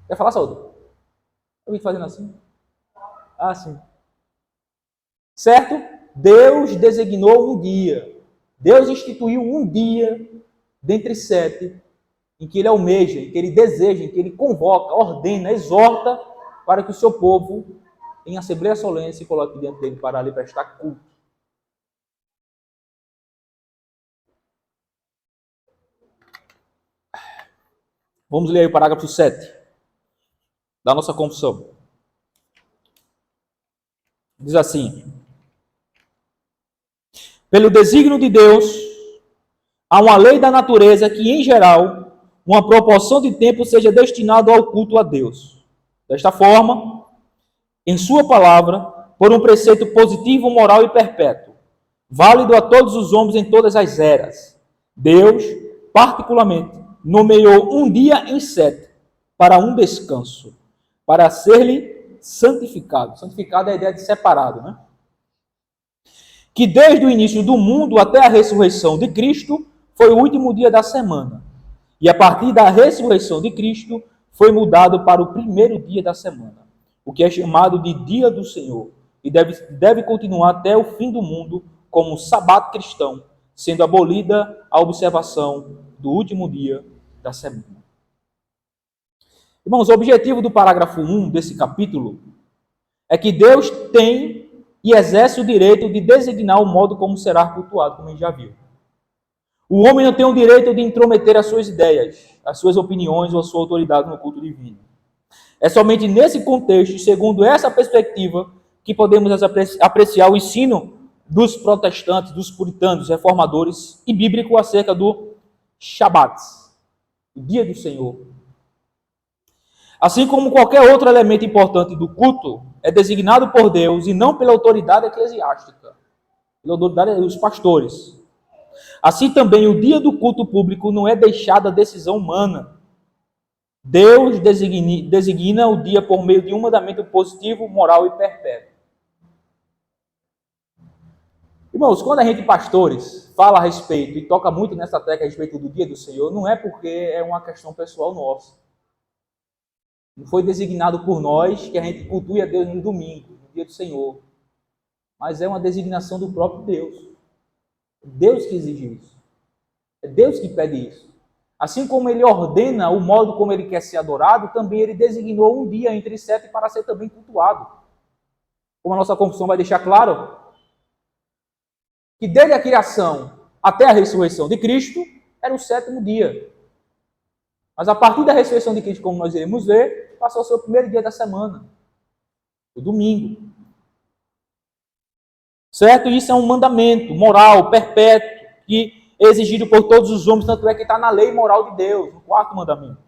Quer falar, Saúde? Eu vim fazendo assim. Ah, sim. Certo? Deus designou um dia. Deus instituiu um dia dentre 7 em que Ele almeja, em que Ele deseja, em que Ele convoca, ordena, exorta para que o seu povo, em assembleia solene, se coloque diante dele para lhe prestar culto. Vamos ler aí o parágrafo 7 da nossa confissão. Diz assim: pelo desígnio de Deus, há uma lei da natureza que, em geral, uma proporção de tempo seja destinado ao culto a Deus. Desta forma, em sua palavra, por um preceito positivo, moral e perpétuo, válido a todos os homens em todas as eras, Deus, particularmente, nomeou um dia em 7 para um descanso, para ser-lhe santificado. Santificado é a ideia de separado, né? Que desde o início do mundo até a ressurreição de Cristo foi o último dia da semana. E a partir da ressurreição de Cristo foi mudado para o primeiro dia da semana, o que é chamado de dia do Senhor, e deve continuar até o fim do mundo como um sabato cristão, sendo abolida a observação do último dia da semana. Irmãos, o objetivo do parágrafo 1 desse capítulo é que Deus tem e exerce o direito de designar o modo como será cultuado, como a gente já viu. O homem não tem o direito de intrometer as suas ideias, as suas opiniões ou a sua autoridade no culto divino. É somente nesse contexto, segundo essa perspectiva, que podemos apreciar o ensino dos protestantes, dos puritanos, reformadores e bíblico acerca do Shabat, o dia do Senhor. Assim como qualquer outro elemento importante do culto é designado por Deus e não pela autoridade eclesiástica, pela autoridade dos pastores. Assim também o dia do culto público não é deixado à decisão humana. Deus designa o dia por meio de um mandamento positivo, moral e perpétuo. Irmãos, quando a gente, pastores, fala a respeito e toca muito nessa tecla a respeito do dia do Senhor, não é porque é uma questão pessoal nossa. Não foi designado por nós que a gente cultue a Deus no domingo, no dia do Senhor. Mas é uma designação do próprio Deus. É Deus que exige isso. É Deus que pede isso. Assim como Ele ordena o modo como Ele quer ser adorado, também Ele designou um dia entre 7 para ser também cultuado. Como a nossa confissão vai deixar claro, que desde a criação até a ressurreição de Cristo, era o 7º dia. Mas a partir da ressurreição de Cristo, como nós iremos ver, passou a ser o primeiro dia da semana, o domingo. Certo? Isso é um mandamento moral, perpétuo, que é exigido por todos os homens, tanto é que está na lei moral de Deus, no 4º mandamento.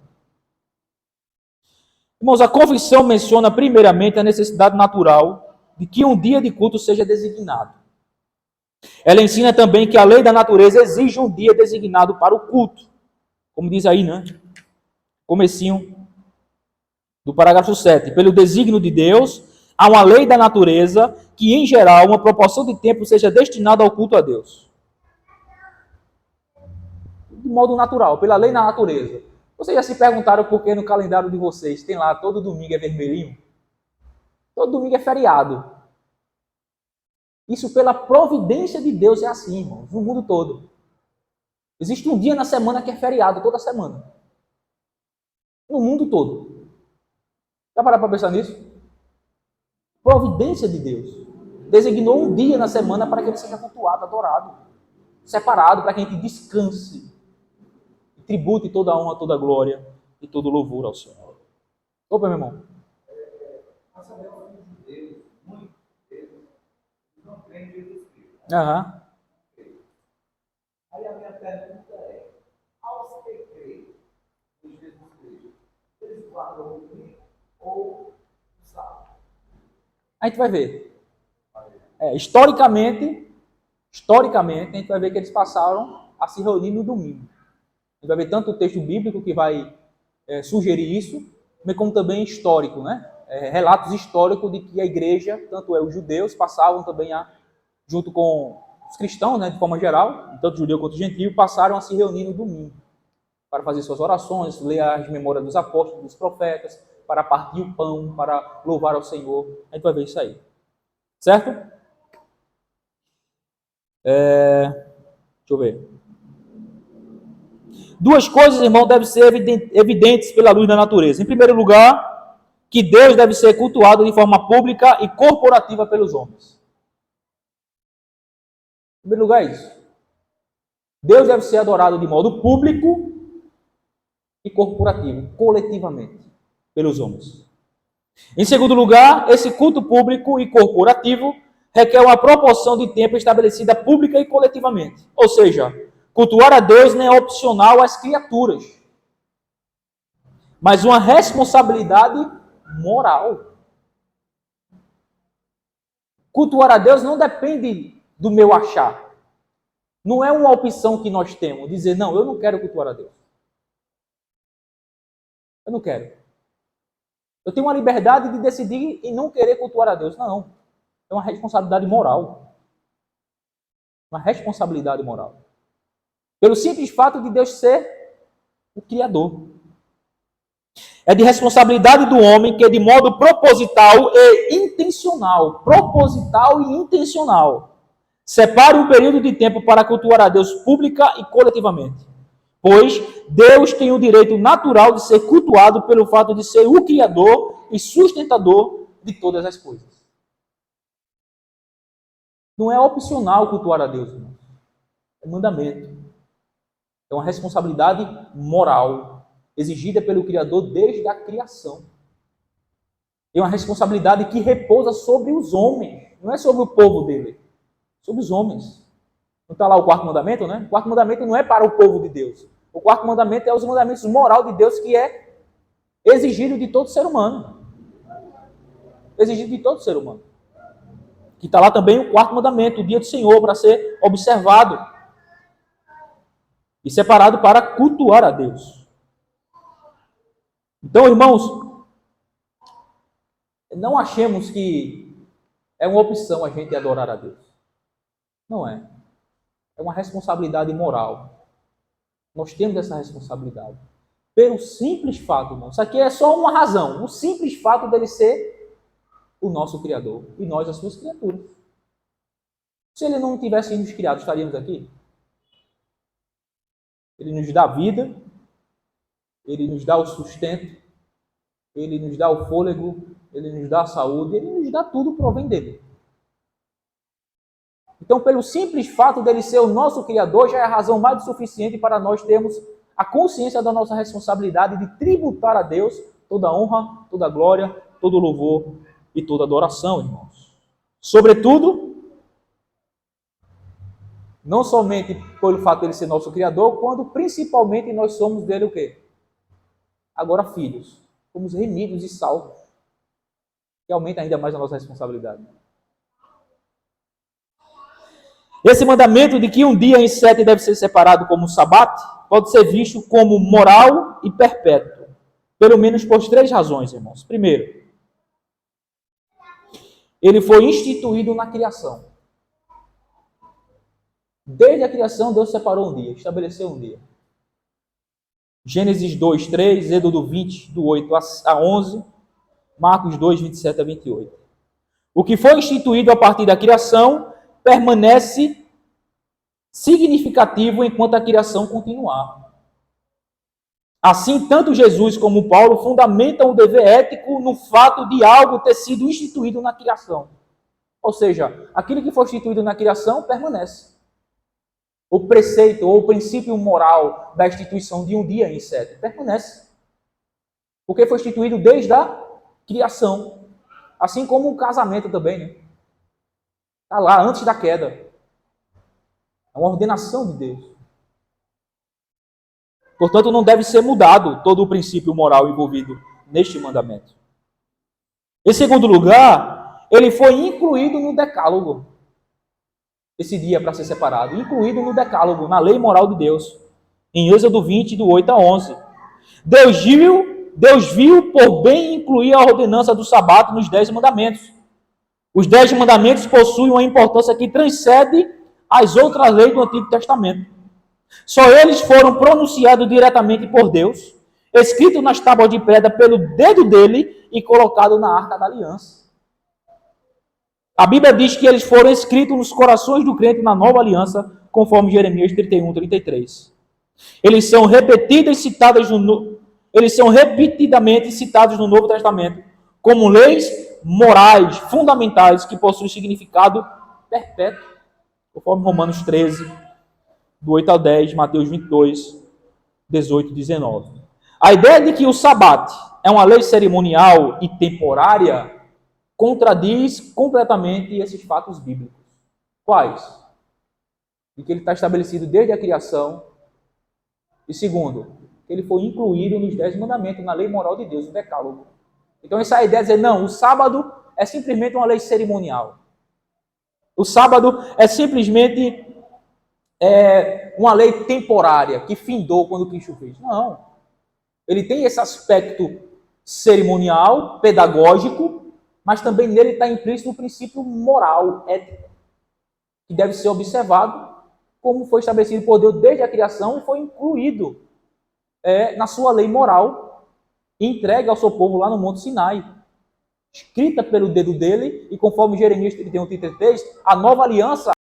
Irmãos, a confissão menciona primeiramente a necessidade natural de que um dia de culto seja designado. Ela ensina também que a lei da natureza exige um dia designado para o culto. Como diz aí, né? Comecinho do parágrafo 7. Pelo desígnio de Deus, há uma lei da natureza que, em geral, uma proporção de tempo seja destinada ao culto a Deus. De modo natural, pela lei da natureza. Vocês já se perguntaram por que no calendário de vocês tem lá todo domingo é vermelhinho? Todo domingo é feriado. Isso pela providência de Deus é assim, irmãos, no mundo todo. Existe um dia na semana que é feriado, toda semana. No mundo todo. Já pararam para pensar nisso? Providência de Deus. Designou um dia na semana para que ele seja cultuado, adorado, separado, para que a gente descanse e tribute toda a honra, toda a glória e todo o louvor ao Senhor. Opa, meu irmão. Nós sabemos que os judeus, muitos deles, não creem em Jesus Cristo. Aham. Aí a minha pergunta é, aos que creem em Jesus Cristo, eles guardam o domingo ou o sábado? A gente vai ver. Historicamente, a gente vai ver que eles passaram a se reunir no domingo. A gente vai ver tanto o texto bíblico que vai sugerir isso, como também histórico, né? Relatos históricos de que a igreja, tanto os judeus, passavam também junto com os cristãos, né, de forma geral, tanto judeu quanto gentio, passaram a se reunir no domingo para fazer suas orações, ler as memórias dos apóstolos, dos profetas, para partir o pão, para louvar ao Senhor. A gente vai ver isso aí. Certo? Deixa eu ver. Duas coisas, irmão, devem ser evidentes pela luz da natureza. Em primeiro lugar, que Deus deve ser cultuado de forma pública e corporativa pelos homens. Em primeiro lugar, é isso. Deus deve ser adorado de modo público e corporativo, coletivamente, pelos homens. Em segundo lugar, esse culto público e corporativo requer uma proporção de tempo estabelecida pública e coletivamente. Ou seja, cultuar a Deus não é opcional às criaturas, mas uma responsabilidade moral. Cultuar a Deus não depende do meu achar. Não é uma opção que nós temos, dizer, não, eu não quero cultuar a Deus. Eu não quero. Eu tenho uma liberdade de decidir e não querer cultuar a Deus. Não. É uma responsabilidade moral. Uma responsabilidade moral. Pelo simples fato de Deus ser o Criador. É de responsabilidade do homem que, de modo proposital e intencional, separe um período de tempo para cultuar a Deus pública e coletivamente. Pois Deus tem o direito natural de ser cultuado pelo fato de ser o Criador e sustentador de todas as coisas. Não é opcional cultuar a Deus, irmão. É mandamento. É uma responsabilidade moral, exigida pelo Criador desde a criação. É uma responsabilidade que repousa sobre os homens, não é sobre o povo dele, sobre os homens. Não está lá o quarto mandamento, né? O quarto mandamento não é para o povo de Deus. O quarto mandamento é os mandamentos moral de Deus, que é exigido de todo ser humano. Exigido de todo ser humano. Que está lá também o quarto mandamento, o dia do Senhor, para ser observado e separado para cultuar a Deus. Então, irmãos, não achemos que é uma opção a gente adorar a Deus. Não é. É uma responsabilidade moral. Nós temos essa responsabilidade. Pelo simples fato, irmão. Isso aqui é só uma razão. O simples fato dele ser o nosso Criador. E nós, as suas criaturas. Se ele não tivesse nos criado, estaríamos aqui? Ele nos dá vida. Ele nos dá o sustento. Ele nos dá o fôlego. Ele nos dá a saúde. Ele nos dá tudo, provém dele. Então, pelo simples fato dele ser o nosso Criador, já é a razão mais do suficiente para nós termos a consciência da nossa responsabilidade de tributar a Deus toda a honra, toda a glória, todo o louvor e toda a adoração, irmãos. Sobretudo, não somente pelo fato dele ser nosso Criador, quando principalmente nós somos dele o quê? Agora filhos. Fomos remidos e salvos. Que aumenta ainda mais a nossa responsabilidade. Esse mandamento de que um dia em 7 deve ser separado como sabate, pode ser visto como moral e perpétuo. Pelo menos por 3 razões, irmãos. Primeiro, ele foi instituído na criação. Desde a criação, Deus separou um dia, estabeleceu um dia. Gênesis 2, 3, Êxodo 20, do 8 a 11, Marcos 2, 27 a 28. O que foi instituído a partir da criação permanece significativo enquanto a criação continuar. Assim, tanto Jesus como Paulo fundamentam o dever ético no fato de algo ter sido instituído na criação. Ou seja, aquilo que foi instituído na criação permanece. O preceito ou o princípio moral da instituição de um dia em 7 permanece. Porque foi instituído desde a criação. Assim como o casamento também, né? Está lá, antes da queda. É uma ordenação de Deus. Portanto, não deve ser mudado todo o princípio moral envolvido neste mandamento. Em segundo lugar, ele foi incluído no decálogo. Esse dia para ser separado, incluído no decálogo, na lei moral de Deus. Em Êxodo 20, do 8 a 11. Deus viu por bem incluir a ordenança do sábado nos 10 mandamentos. Os 10 mandamentos possuem uma importância que transcende as outras leis do Antigo Testamento. Só eles foram pronunciados diretamente por Deus, escritos nas tábuas de pedra pelo dedo dele e colocados na Arca da Aliança. A Bíblia diz que eles foram escritos nos corações do crente na Nova Aliança, conforme Jeremias 31, 33. Eles são repetidamente citados no Novo Testamento como leis morais fundamentais que possuem significado perpétuo, conforme Romanos 13, do 8 ao 10, Mateus 22, 18 e 19. A ideia de que o sabate é uma lei cerimonial e temporária contradiz completamente esses fatos bíblicos. Quais? De que ele está estabelecido desde a criação. E segundo, que ele foi incluído nos 10 mandamentos, na lei moral de Deus, o decálogo. Então essa ideia de dizer, não, o sábado é simplesmente uma lei cerimonial. O sábado é simplesmente uma lei temporária, que findou quando Cristo fez. Não. Ele tem esse aspecto cerimonial, pedagógico, mas também nele está implícito o princípio moral, ético, que deve ser observado, como foi estabelecido por Deus desde a criação e foi incluído na sua lei moral, entregue ao seu povo lá no Monte Sinai, escrita pelo dedo dele, e conforme Jeremias 31, 33, a nova aliança,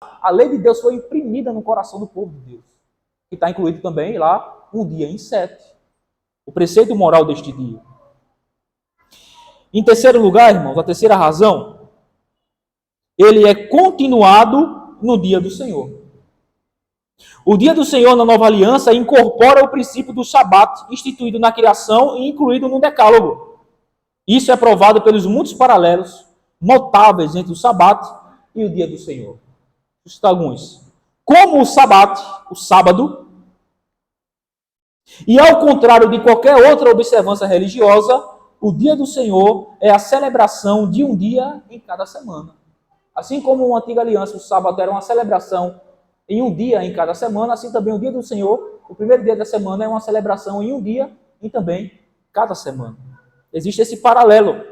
a lei de Deus foi imprimida no coração do povo de Deus, que está incluído também lá um dia em 7, o preceito moral deste dia. Em terceiro lugar, irmãos, a terceira razão, ele é continuado no dia do Senhor. O dia do Senhor na nova aliança incorpora o princípio do shabat, instituído na criação e incluído no decálogo. Isso é provado pelos muitos paralelos notáveis entre o shabat e o dia do Senhor. Vou citar alguns. Como o shabat, o sábado, e ao contrário de qualquer outra observância religiosa, o dia do Senhor é a celebração de um dia em cada semana. Assim como uma antiga aliança, o sábado era uma celebração em um dia em cada semana, assim também o dia do Senhor, o primeiro dia da semana, é uma celebração em um dia e também cada semana. Existe esse paralelo.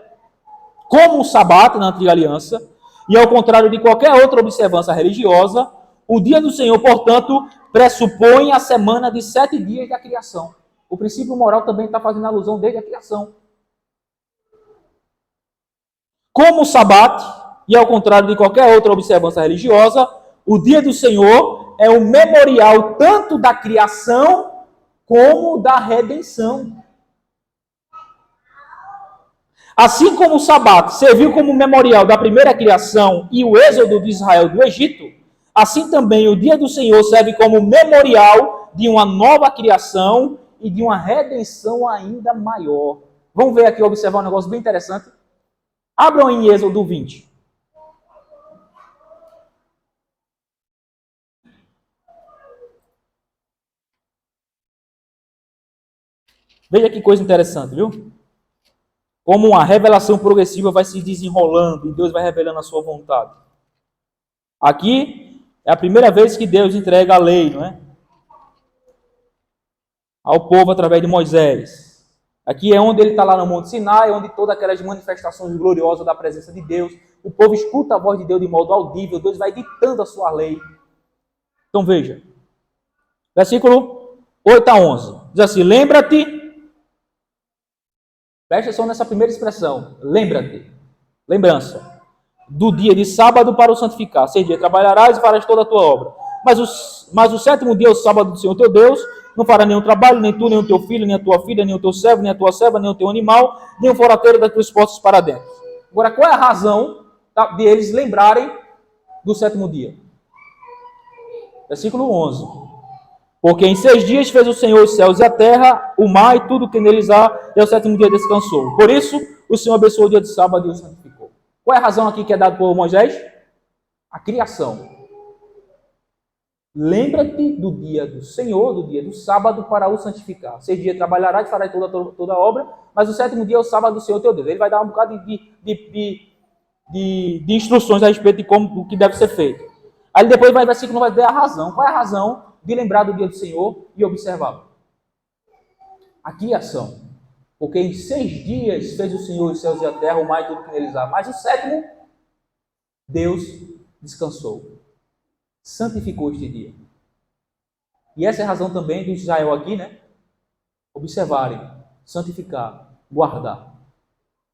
Como o sábado na antiga aliança, e ao contrário de qualquer outra observância religiosa, o dia do Senhor, portanto, pressupõe a semana de 7 dias da criação. O princípio moral também está fazendo alusão desde a criação. Como o sabate, e ao contrário de qualquer outra observância religiosa, o dia do Senhor é o memorial tanto da criação como da redenção. Assim como o sabate serviu como memorial da primeira criação e o êxodo de Israel do Egito, assim também o dia do Senhor serve como memorial de uma nova criação e de uma redenção ainda maior. Vamos ver aqui, observar um negócio bem interessante. Abram em Êxodo 20. Veja que coisa interessante, viu? Como uma revelação progressiva vai se desenrolando e Deus vai revelando a sua vontade. Aqui é a primeira vez que Deus entrega a lei, não é? Ao povo através de Moisés. Aqui é onde ele está lá no Monte Sinai, onde todas aquelas manifestações gloriosas da presença de Deus, o povo escuta a voz de Deus de modo audível, Deus vai ditando a sua lei. Então veja, versículo 8 a 11, diz assim, lembra-te, presta atenção nessa primeira expressão, lembra-te, lembrança, do dia de sábado para o santificar, 6 dias trabalharás e farás toda a tua obra, mas o sétimo dia é o sábado do Senhor teu Deus, não fará nenhum trabalho, nem tu, nem o teu filho, nem a tua filha, nem o teu servo, nem a tua serva, nem o teu animal, nem o forateiro das tuas postas para dentro. Agora, qual é a razão de eles lembrarem do sétimo dia? Versículo 11. Porque em 6 dias fez o Senhor os céus e a terra, o mar e tudo que neles há, e ao sétimo dia descansou. Por isso, o Senhor abençoou o dia de sábado e o santificou. Qual é a razão aqui que é dada por Moisés? A criação. Lembra-te do dia do Senhor, do dia do sábado, para o santificar. 6 dias trabalharás e farás toda a obra, mas o sétimo dia é o sábado do Senhor teu Deus. Ele vai dar um bocado de instruções a respeito de como o que deve ser feito. Aí depois vai versículo vai dar a razão. Qual é a razão de lembrar do dia do Senhor e observá-lo? A criação. Porque em 6 dias fez o Senhor os céus e a terra, o mar e tudo que neles há. Mas o sétimo, Deus descansou. Santificou este dia. E essa é a razão também do Israel aqui, né? Observarem, santificar, guardar.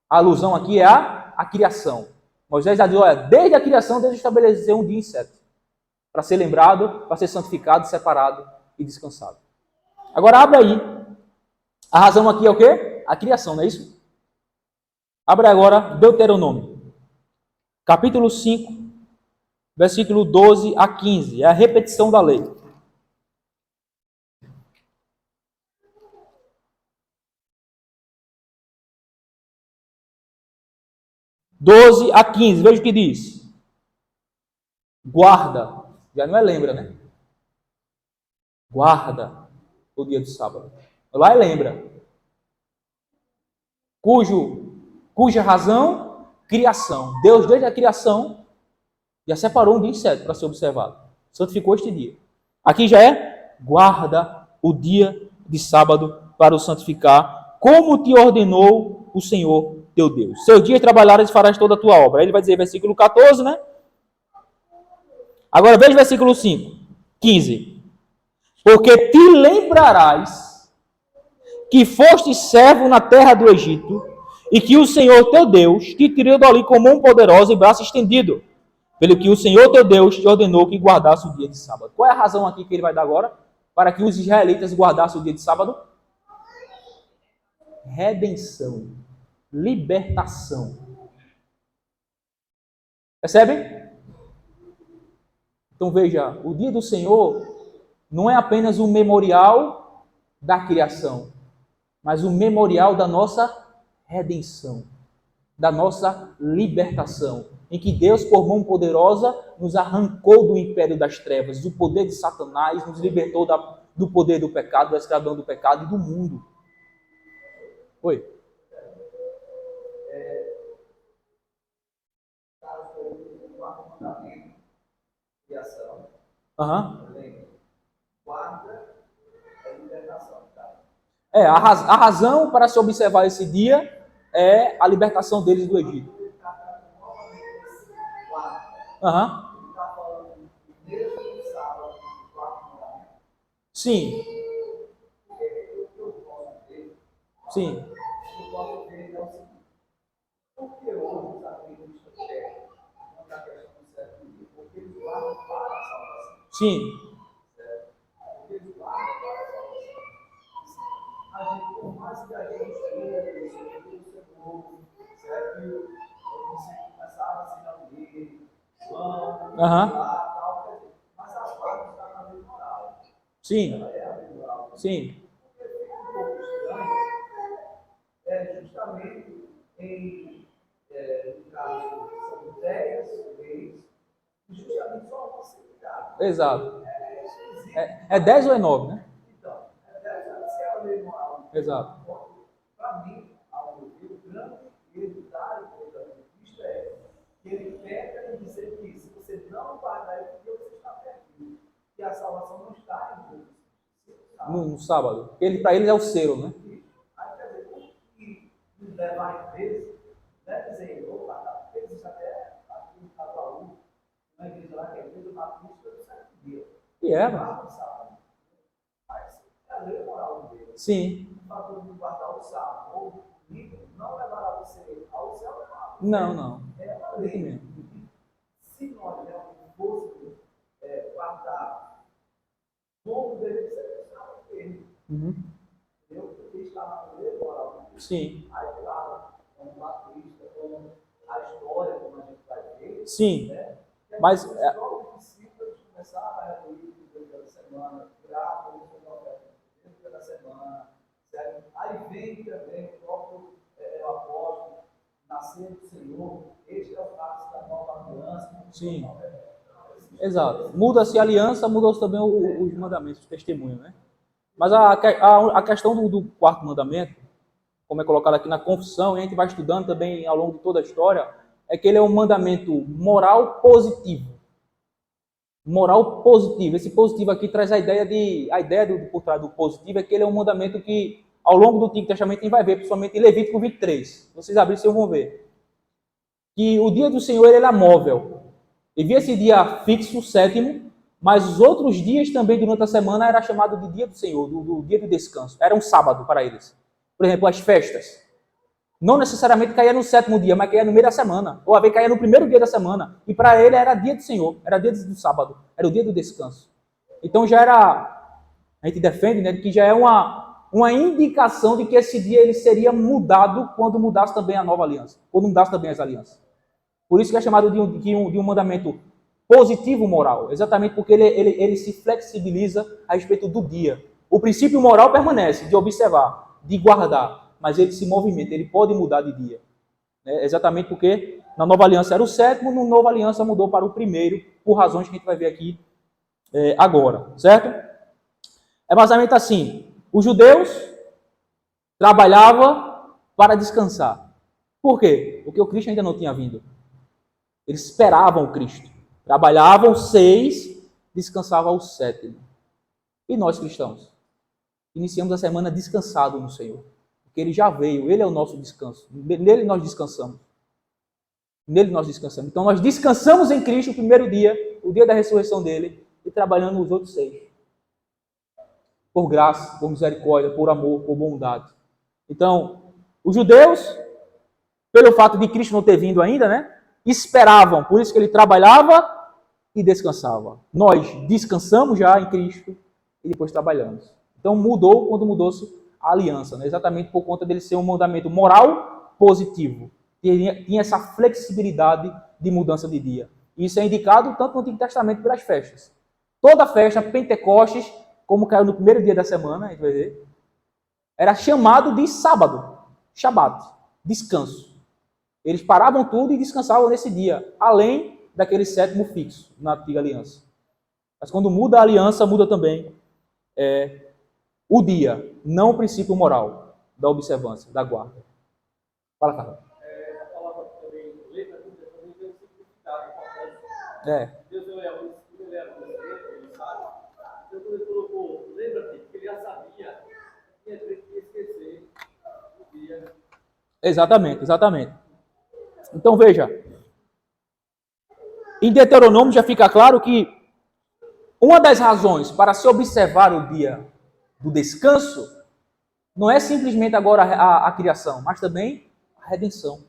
A alusão aqui é a criação. Moisés já diz, olha, desde a criação Deus estabeleceu um dia em 7. Para ser lembrado, para ser santificado, separado e descansado. Agora abre aí. A razão aqui é o quê? A criação, não é isso? Abre agora Deuteronômio. Capítulo 5. Versículo 12 a 15, é a repetição da lei. (12 a 15), veja o que diz. Guarda, já não é lembra, né? Guarda o dia do sábado. Lá é lembra. Cuja razão, criação. Deus, desde a criação, já separou um dia em 7 para ser observado. Santificou este dia. Aqui já é, guarda o dia de sábado para o santificar, como te ordenou o Senhor teu Deus. Seus dias trabalhares e farás toda a tua obra. Aí ele vai dizer, versículo 14, né? Agora veja o versículo 15. Porque te lembrarás que foste servo na terra do Egito, e que o Senhor teu Deus te tirou dali com mão poderosa e braço estendido, pelo que o Senhor teu Deus te ordenou que guardasse o dia de sábado. Qual é a razão aqui que ele vai dar agora? Para que os israelitas guardassem o dia de sábado? Redenção. Libertação. Percebem? Então veja, o dia do Senhor não é apenas um memorial da criação, mas um memorial da nossa redenção, da nossa libertação, em que Deus, por mão poderosa, nos arrancou do império das trevas, do poder de Satanás, nos libertou do poder do pecado, da escravidão do pecado e do mundo. Oi? Guarda a libertação. A razão para se observar esse dia é a libertação deles do Egito. Sim. Sim. Sim. Por mais que a gente começava assim a ler, mas a parte está na lei moral. Sim. Ela é a lei moral. Sim. O que fica um pouco estranho é justamente no caso, são 10 leis, e justamente só uma possibilidade. Exato. É 10 ou é 9, né? Então, é 10 anos que é a lei moral. Exato. Para mim, ao meu ver, o grande erro da igreja de Cristo é que ele peca em dizer que se você não guardar esse dia, você está perdido. E a salvação não está em Jesus. No sábado. Para eles é o selo, né? Aí, quer dizer, o que nos leva à empresa, né, dizer, opa, existe até lá que a igreja batista do sétimo dia. E é, Guarda o sábado. Mas é a lei moral de Deus. sim. O fator de guardar o sábado ou o domingo não levará você ao céu, Não. é uma lei. Se nós realmente fôssemos guardar como deveria ser, estava firme. Entendeu? Porque está na lei moral de Deus. Sim. Aí, claro, como batista, como a história, como a gente vai ver. Sim. Né? Mas os próprios discípulos começaram a reunir durante a semana, tirar como durante a semana, certo? Aí vem também o próprio apóstolo, nascer do Senhor, este é o caso da nova aliança. Sim. Exato. Muda-se a aliança, mudam-se também os mandamentos, os testemunhos, né? Mas a questão do quarto mandamento, como é colocado aqui na confissão, e a gente vai estudando também ao longo de toda a história, é que ele é um mandamento moral positivo. Moral positivo. Esse positivo aqui traz a ideia por trás do positivo é que ele é um mandamento que, ao longo do Antigo Testamento, a gente vai ver, principalmente em Levítico 23. Vocês abrirem, vocês vão ver. Que o dia do Senhor ele é móvel. Havia esse dia fixo, o sétimo, mas os outros dias também durante a semana era chamado de dia do Senhor, do dia do descanso. Era um sábado para eles. Por exemplo, as festas. Não necessariamente caía no sétimo dia, mas caía no meio da semana. Ou às vezes caía no primeiro dia da semana. E para ele era dia do Senhor, era dia do sábado, era o dia do descanso. Então já era, a gente defende, né, que já é uma indicação de que esse dia ele seria mudado quando mudasse também a nova aliança, quando mudasse também as alianças. Por isso que é chamado de um mandamento positivo moral, exatamente porque ele se flexibiliza a respeito do dia. O princípio moral permanece, de observar, de guardar, mas ele se movimenta, ele pode mudar de dia. Exatamente porque na nova aliança era o sétimo, na nova aliança mudou para o primeiro, por razões que a gente vai ver aqui agora, certo? É basicamente assim, os judeus trabalhavam para descansar. Por quê? Porque o Cristo ainda não tinha vindo. Eles esperavam o Cristo. Trabalhavam 6, descansavam ao 7. E nós cristãos? Iniciamos a semana descansado no Senhor. Porque Ele já veio, Ele é o nosso descanso. Nele nós descansamos. Nele nós descansamos. Então nós descansamos em Cristo o primeiro dia, o dia da ressurreição dele, e trabalhando os outros 6. Por graça, por misericórdia, por amor, por bondade. Então, os judeus, pelo fato de Cristo não ter vindo ainda, né? Esperavam, por isso que ele trabalhava e descansava. Nós descansamos já em Cristo e depois trabalhamos. Então mudou quando mudou-se a aliança, né? Exatamente por conta dele ser um mandamento moral positivo. Tinha essa flexibilidade de mudança de dia. Isso é indicado tanto no Antigo Testamento pelas festas. Toda festa, Pentecostes, como caiu no primeiro dia da semana, a gente vai ver, era chamado de sábado, Shabat, descanso. Eles paravam tudo e descansavam nesse dia, além daquele sétimo fixo na antiga aliança. Mas quando muda a aliança, muda também o dia, não o princípio moral da observância, da guarda. Fala, Carlos. A palavra também, letra, também tem um significado importante. Deus ele era você, ele sabe. Então, quando ele colocou, lembra-te, porque ele já sabia que ia esquecer o dia. Exatamente. Então veja, em Deuteronômio já fica claro que uma das razões para se observar o dia do descanso não é simplesmente agora a criação, mas também a redenção.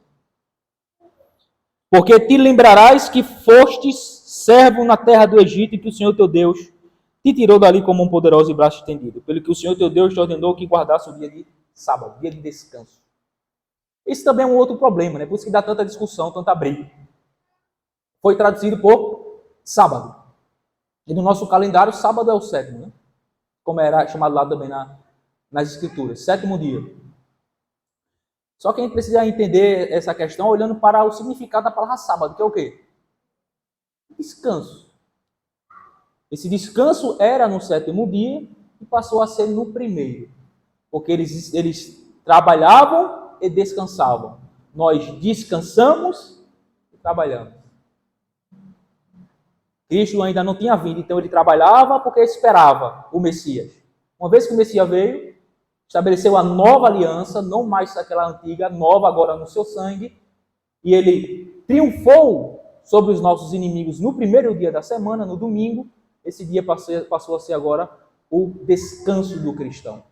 Porque te lembrarás que fostes servo na terra do Egito e que o Senhor teu Deus te tirou dali como um poderoso e braço estendido, pelo que o Senhor teu Deus te ordenou que guardasse o dia de sábado, dia de descanso. Esse também é um outro problema, né? Por isso que dá tanta discussão, tanta briga. Foi traduzido por sábado. E no nosso calendário, sábado é o sétimo, né? Como era chamado lá também nas escrituras. Sétimo dia. Só que a gente precisa entender essa questão olhando para o significado da palavra sábado, que é o quê? Descanso. Esse descanso era no sétimo dia e passou a ser no primeiro. Porque eles trabalhavam e descansavam. Nós descansamos e trabalhamos. Cristo ainda não tinha vindo, então ele trabalhava porque esperava o Messias. Uma vez que o Messias veio, estabeleceu a nova aliança, não mais aquela antiga, nova agora no seu sangue, e ele triunfou sobre os nossos inimigos no primeiro dia da semana, no domingo, esse dia passou a ser agora o descanso do cristão,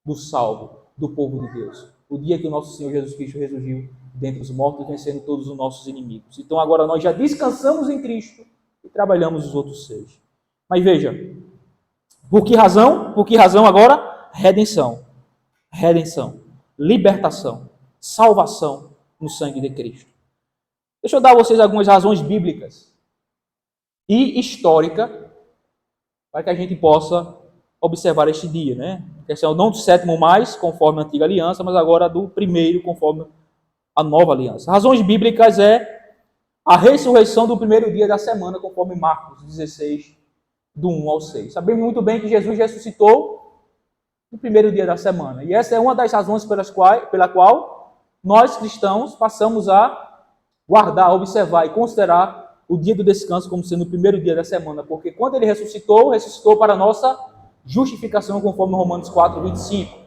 do salvo, do povo de Deus. O dia que o nosso Senhor Jesus Cristo ressurgiu dentre os mortos, vencendo todos os nossos inimigos. Então agora nós já descansamos em Cristo e trabalhamos os outros 6. Mas veja, por que razão? Por que razão agora? Redenção. Redenção. Libertação. Salvação no sangue de Cristo. Deixa eu dar a vocês algumas razões bíblicas e históricas para que a gente possa observar este dia, né? A questão não do 7º mais, conforme a antiga aliança, mas agora do 1º, conforme a nova aliança. Razões bíblicas é a ressurreição do primeiro dia da semana, conforme Marcos 16, do 1 ao 6. Sabemos muito bem que Jesus ressuscitou no primeiro dia da semana. E essa é uma das razões pela qual nós cristãos passamos a guardar, observar e considerar o dia do descanso como sendo o primeiro dia da semana. Porque quando ele ressuscitou para a nossa justificação, conforme Romanos 4, 25.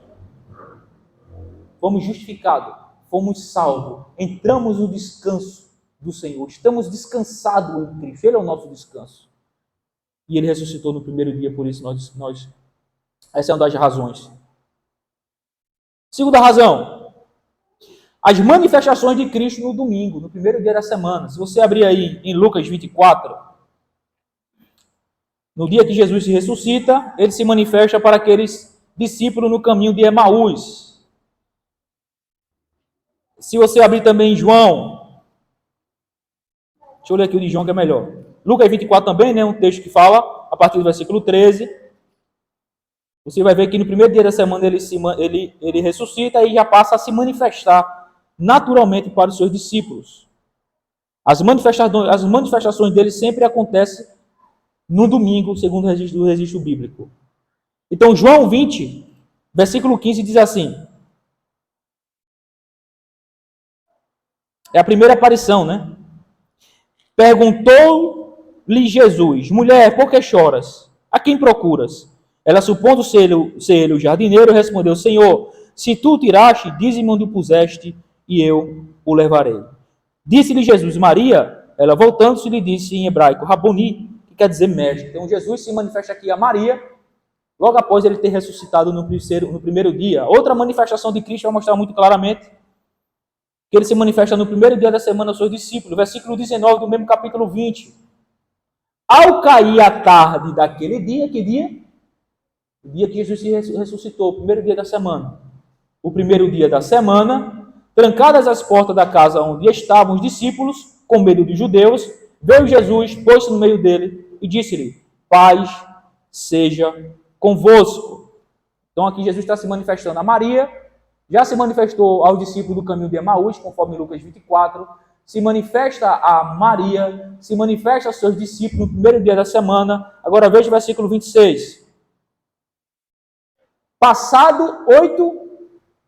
Fomos justificados, fomos salvos, entramos no descanso do Senhor, estamos descansados em Cristo, Ele é o nosso descanso. E Ele ressuscitou no primeiro dia, por isso essa é uma das razões. Segunda razão, as manifestações de Cristo no domingo, no primeiro dia da semana. Se você abrir aí em Lucas 24, no dia que Jesus se ressuscita, Ele se manifesta para aqueles discípulos no caminho de Emaús. Se você abrir também em João, deixa eu ler aqui o de João que é melhor. Lucas 24 também, né, um texto que fala, a partir do versículo 13, você vai ver que no primeiro dia da semana ele ressuscita e já passa a se manifestar naturalmente para os seus discípulos. As manifestações dele sempre acontecem no domingo, segundo o registro bíblico. Então, João 20, versículo 15, diz assim. É a primeira aparição, né? Perguntou-lhe Jesus: mulher, por que choras? A quem procuras? Ela, supondo ser ele o jardineiro, respondeu: Senhor, se tu o tiraste, dize-me onde o puseste, e eu o levarei. Disse-lhe Jesus: Maria. Ela, voltando-se, lhe disse em hebraico: Raboni, que quer dizer mestre. Então Jesus se manifesta aqui a Maria, logo após ele ter ressuscitado no primeiro dia. Outra manifestação de Cristo vai mostrar muito claramente que ele se manifesta no primeiro dia da semana aos seus discípulos. Versículo 19 do mesmo capítulo 20. Ao cair a tarde daquele dia, que dia? O dia que Jesus se ressuscitou, o primeiro dia da semana. O primeiro dia da semana, trancadas as portas da casa onde estavam os discípulos, com medo dos judeus, veio Jesus, pôs-se no meio dele e disse-lhe: paz seja convosco. Então aqui Jesus está se manifestando a Maria, já se manifestou aos discípulos do caminho de Emaús, conforme Lucas 24, se manifesta a Maria, se manifesta aos seus discípulos no primeiro dia da semana. Agora veja o versículo 26. Passado 8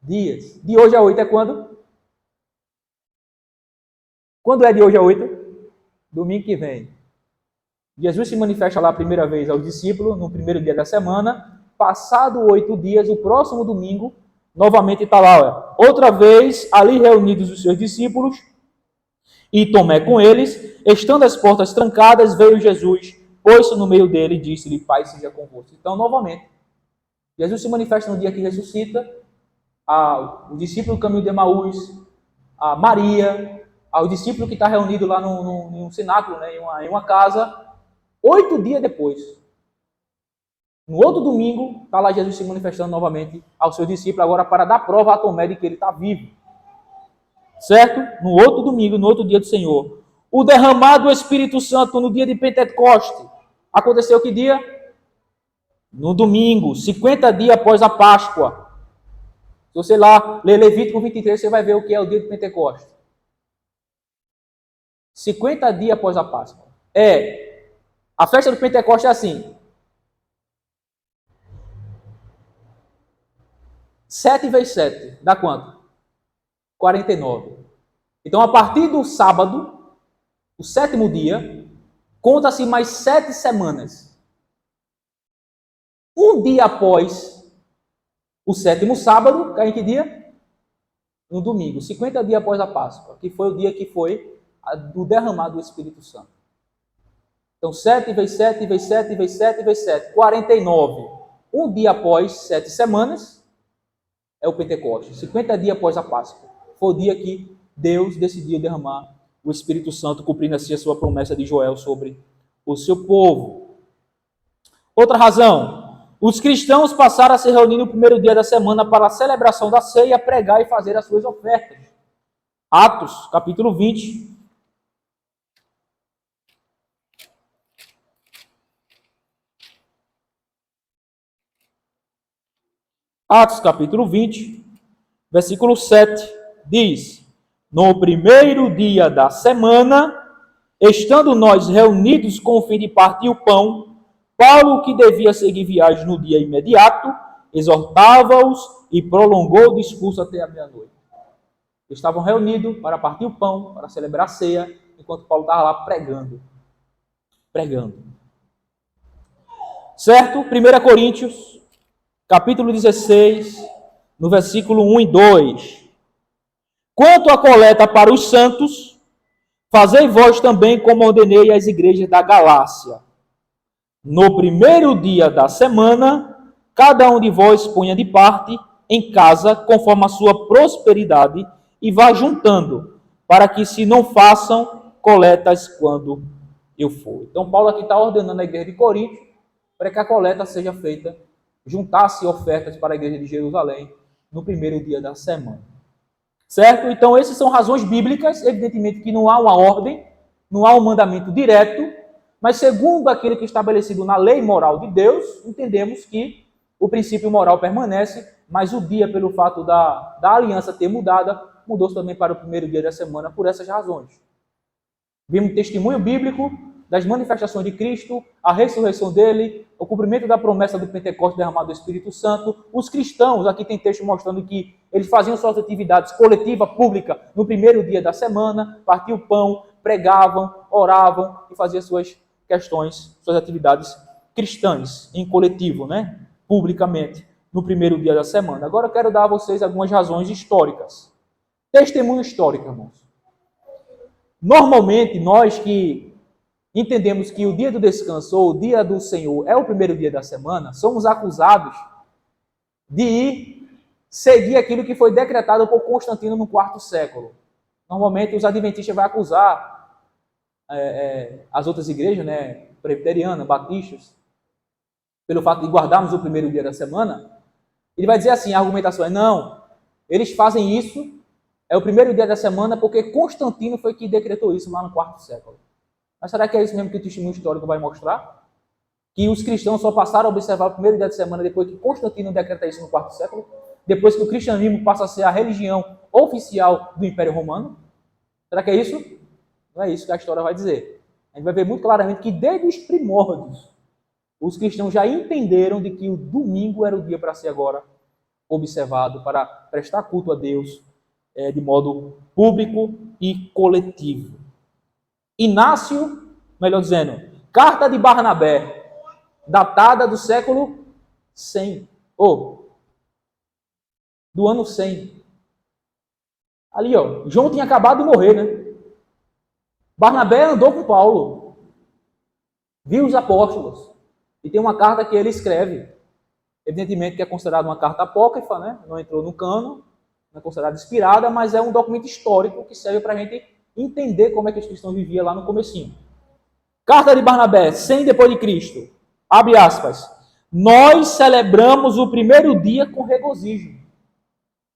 dias. De hoje a 8 é quando? Quando é de hoje a 8? Domingo que vem. Jesus se manifesta lá a primeira vez aos discípulos, no primeiro dia da semana. Passado 8 dias, o próximo domingo, novamente está lá. Outra vez, ali reunidos os seus discípulos, e Tomé com eles, estando as portas trancadas, veio Jesus, pôs-se no meio dele e disse-lhe: paz seja convosco. Então, novamente, Jesus se manifesta no dia que ressuscita, ao discípulo do caminho de Emaús, a Maria, ao discípulo que está reunido lá num cenáculo, né, em uma casa, 8 dias depois. No outro domingo, está lá Jesus se manifestando novamente aos seus discípulos, agora para dar prova a Tomé de que ele está vivo. Certo? No outro domingo, no outro dia do Senhor. O derramado do Espírito Santo no dia de Pentecoste. Aconteceu que dia? No domingo, 50 dias após a Páscoa. Se você lá ler Levítico 23, você vai ver o que é o dia de Pentecoste. 50 dias após a Páscoa. A festa do Pentecoste é assim. 7 vezes 7, dá quanto? 49. Então, a partir do sábado, o 7º dia, conta-se mais 7 semanas. Um dia após o 7º sábado, cai em que dia? No domingo, 50 dias após a Páscoa, que foi o dia que foi do derramar do Espírito Santo. Então, 7 vezes 7, vezes 7, vezes 7, vezes 7, 49. Um dia após 7 semanas, é o Pentecostes. 50 dias após a Páscoa. Foi o dia que Deus decidiu derramar o Espírito Santo, cumprindo assim a sua promessa de Joel sobre o seu povo. Outra razão. Os cristãos passaram a se reunir no primeiro dia da semana para a celebração da ceia, pregar e fazer as suas ofertas. Atos, capítulo 20. Atos, capítulo 20, versículo 7, diz: No primeiro dia da semana, estando nós reunidos com o fim de partir o pão, Paulo, que devia seguir viagem no dia imediato, exortava-os e prolongou o discurso até a meia-noite. Estavam reunidos para partir o pão, para celebrar a ceia, enquanto Paulo estava lá pregando. Certo? 1 Coríntios, capítulo 16, no versículo 1 e 2. Quanto à coleta para os santos, fazei vós também como ordenei às igrejas da Galácia. No primeiro dia da semana, cada um de vós ponha de parte em casa, conforme a sua prosperidade, e vá juntando, para que se não façam coletas quando eu for. Então, Paulo aqui está ordenando a igreja de Corinto para que a coleta seja feita, juntasse ofertas para a igreja de Jerusalém no primeiro dia da semana. Certo? Então, essas são razões bíblicas, evidentemente que não há uma ordem, não há um mandamento direto, mas segundo aquilo que é estabelecido na lei moral de Deus, entendemos que o princípio moral permanece, mas o dia, pelo fato da aliança ter mudou-se também para o primeiro dia da semana por essas razões. Vimos testemunho bíblico das manifestações de Cristo, a ressurreição dele, o cumprimento da promessa do Pentecostes derramado do Espírito Santo. Os cristãos, aqui tem texto mostrando que eles faziam suas atividades coletiva, pública, no primeiro dia da semana, partiam o pão, pregavam, oravam e faziam suas questões, suas atividades cristãs, em coletivo, né? Publicamente, no primeiro dia da semana. Agora eu quero dar a vocês algumas razões históricas. Testemunho histórico, irmãos. Normalmente, nós que entendemos que o dia do descanso ou o dia do Senhor é o primeiro dia da semana, somos acusados de ir seguir aquilo que foi decretado por Constantino no quarto século. Normalmente, os adventistas vão acusar as outras igrejas, né, presbiterianas, batistas, pelo fato de guardarmos o primeiro dia da semana. Ele vai dizer assim, a argumentação é, não, eles fazem isso, é o primeiro dia da semana, porque Constantino foi que decretou isso lá no quarto século. Mas será que é isso mesmo que o testemunho histórico vai mostrar? Que os cristãos só passaram a observar o primeiro dia de semana depois que Constantino decreta isso no quarto século? Depois que o cristianismo passa a ser a religião oficial do Império Romano? Será que é isso? Não é isso que a história vai dizer. A gente vai ver muito claramente que desde os primórdios, os cristãos já entenderam de que o domingo era o dia para ser agora observado, para prestar culto a Deus de modo público e coletivo. Inácio, melhor dizendo, Carta de Barnabé, datada do século 100, do ano 100. Ali, ó, João tinha acabado de morrer, né? Barnabé andou com Paulo, viu os apóstolos, e tem uma carta que ele escreve, evidentemente que é considerada uma carta apócrifa, né? Não entrou no cano, não é considerada inspirada, mas é um documento histórico que serve para a gente entender como é que os cristãos viviam lá no comecinho. Carta de Barnabé, 100 depois de Cristo, abre aspas, nós celebramos o primeiro dia com regozijo,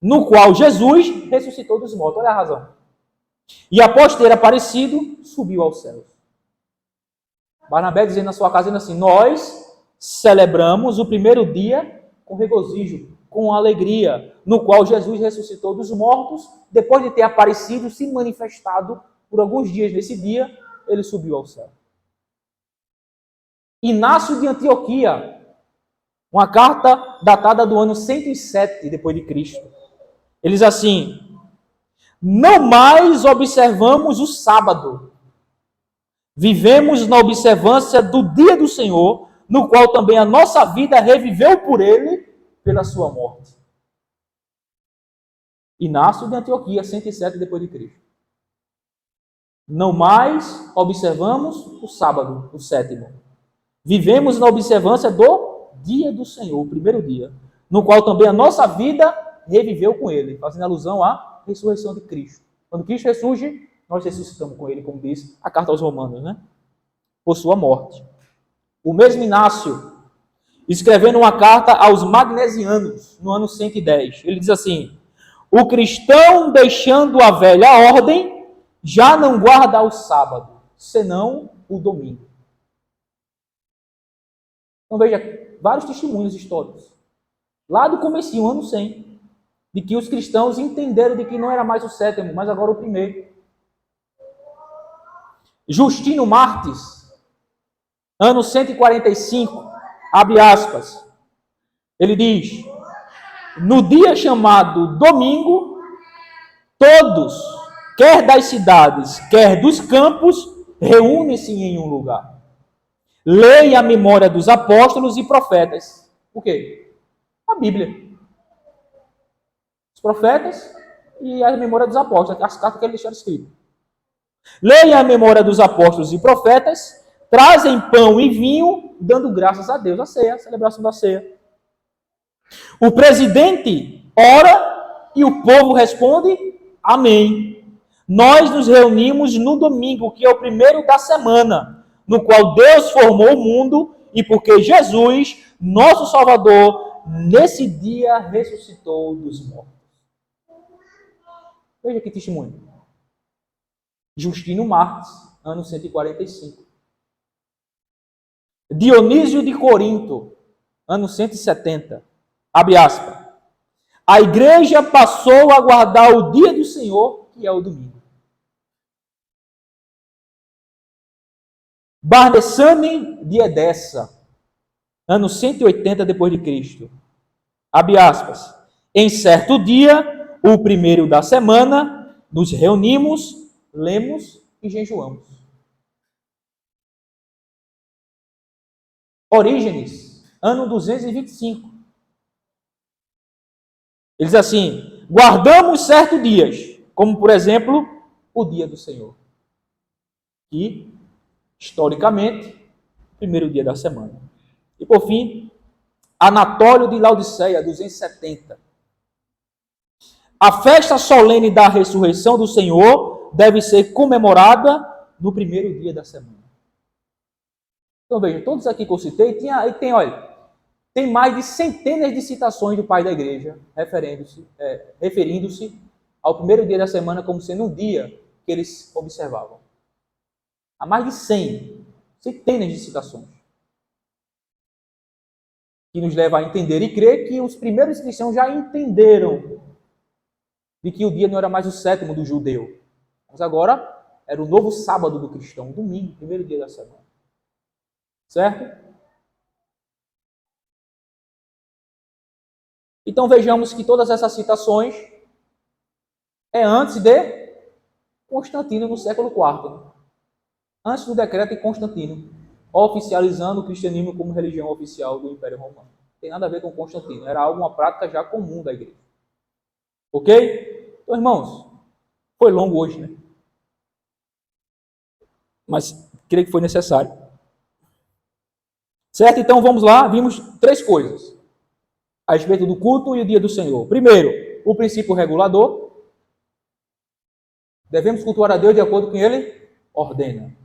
no qual Jesus ressuscitou dos mortos. Olha a razão. E após ter aparecido, subiu aos céus. Barnabé dizendo na sua casa, dizendo assim, nós celebramos o primeiro dia com regozijo, com alegria, no qual Jesus ressuscitou dos mortos, depois de ter aparecido, se manifestado por alguns dias nesse dia, ele subiu ao céu. Inácio de Antioquia, uma carta datada do ano 107 depois de Cristo. Ele diz assim, não mais observamos o sábado, vivemos na observância do dia do Senhor, no qual também a nossa vida reviveu por ele, pela sua morte. Inácio de Antioquia, 107 depois de Cristo. Não mais observamos o sábado, o sétimo. Vivemos na observância do dia do Senhor, o primeiro dia, no qual também a nossa vida reviveu com ele, fazendo alusão à ressurreição de Cristo. Quando Cristo ressurge, nós ressuscitamos com ele, como diz a carta aos Romanos, né? Por sua morte. O mesmo Inácio, escrevendo uma carta aos Magnesianos, no ano 110, ele diz assim: o cristão, deixando a velha ordem, já não guarda o sábado, senão o domingo. Então veja, vários testemunhos históricos, lá do comecinho, ano 100, de que os cristãos entenderam de que não era mais o sétimo, mas agora o primeiro. Justino Martins, ano 145, abre aspas, ele diz: no dia chamado domingo, todos, quer das cidades, quer dos campos, reúnem-se em um lugar. Leia a memória dos apóstolos e profetas. O quê? A Bíblia. Os profetas e a memória dos apóstolos, as cartas que eles deixaram escritas. Leia a memória dos apóstolos e profetas, trazem pão e vinho, dando graças a Deus. A ceia, a celebração da ceia. O presidente ora e o povo responde amém. Nós nos reunimos no domingo, que é o primeiro da semana, no qual Deus formou o mundo e porque Jesus, nosso Salvador, nesse dia ressuscitou dos mortos. Veja que testemunho. Justino Martins, ano 145. Dionísio de Corinto, ano 170. Abre aspas. A igreja passou a guardar o dia do Senhor, que é o domingo. Barnessane de Edessa, ano 180 depois de Cristo. Abre aspas. Em certo dia, o primeiro da semana, nos reunimos, lemos e jejuamos. Orígenes, ano 225. Ele diz assim: guardamos certos dias, como por exemplo, o dia do Senhor. E, historicamente, o primeiro dia da semana. E por fim, Anatório de Laodiceia, 270. A festa solene da ressurreição do Senhor deve ser comemorada no primeiro dia da semana. Então veja, todos aqui que eu citei, tem mais de centenas de citações do pai da igreja referindo-se ao primeiro dia da semana como sendo um dia que eles observavam. Há mais de 100, centenas de citações, que nos leva a entender e crer que os primeiros cristãos já entenderam de que o dia não era mais o sétimo do judeu, mas agora era o novo sábado do cristão, domingo, primeiro dia da semana. Certo? Então vejamos que todas essas citações é antes de Constantino, no século IV. Antes do decreto de Constantino, oficializando o cristianismo como religião oficial do Império Romano. Não tem nada a ver com Constantino, era uma prática já comum da igreja. Ok? Então, irmãos, foi longo hoje, né? Mas creio que foi necessário. Certo? Então vamos lá, vimos 3 coisas a respeito do culto e o dia do Senhor. Primeiro, o princípio regulador. Devemos cultuar a Deus de acordo com Ele ordena.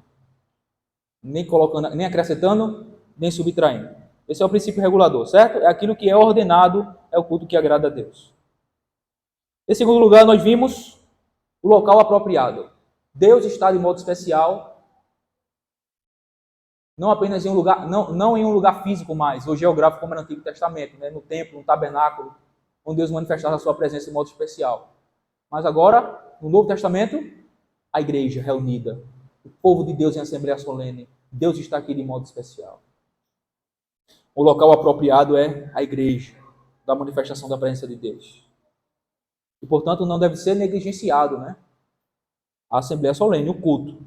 Nem colocando, nem acrescentando, nem subtraindo. Esse é o princípio regulador, certo? É aquilo que é ordenado, é o culto que agrada a Deus. Em segundo lugar, nós vimos o local apropriado. Deus está de modo especial, não apenas em um lugar, não em um lugar físico mais, ou geográfico como no Antigo Testamento, né? No templo, no tabernáculo, onde Deus manifestava a sua presença de modo especial. Mas agora, no Novo Testamento, a igreja reunida, o povo de Deus em assembleia solene, Deus está aqui de modo especial. O local apropriado é a igreja, da manifestação da presença de Deus. E, portanto, não deve ser negligenciado, né? A assembleia solene, o culto.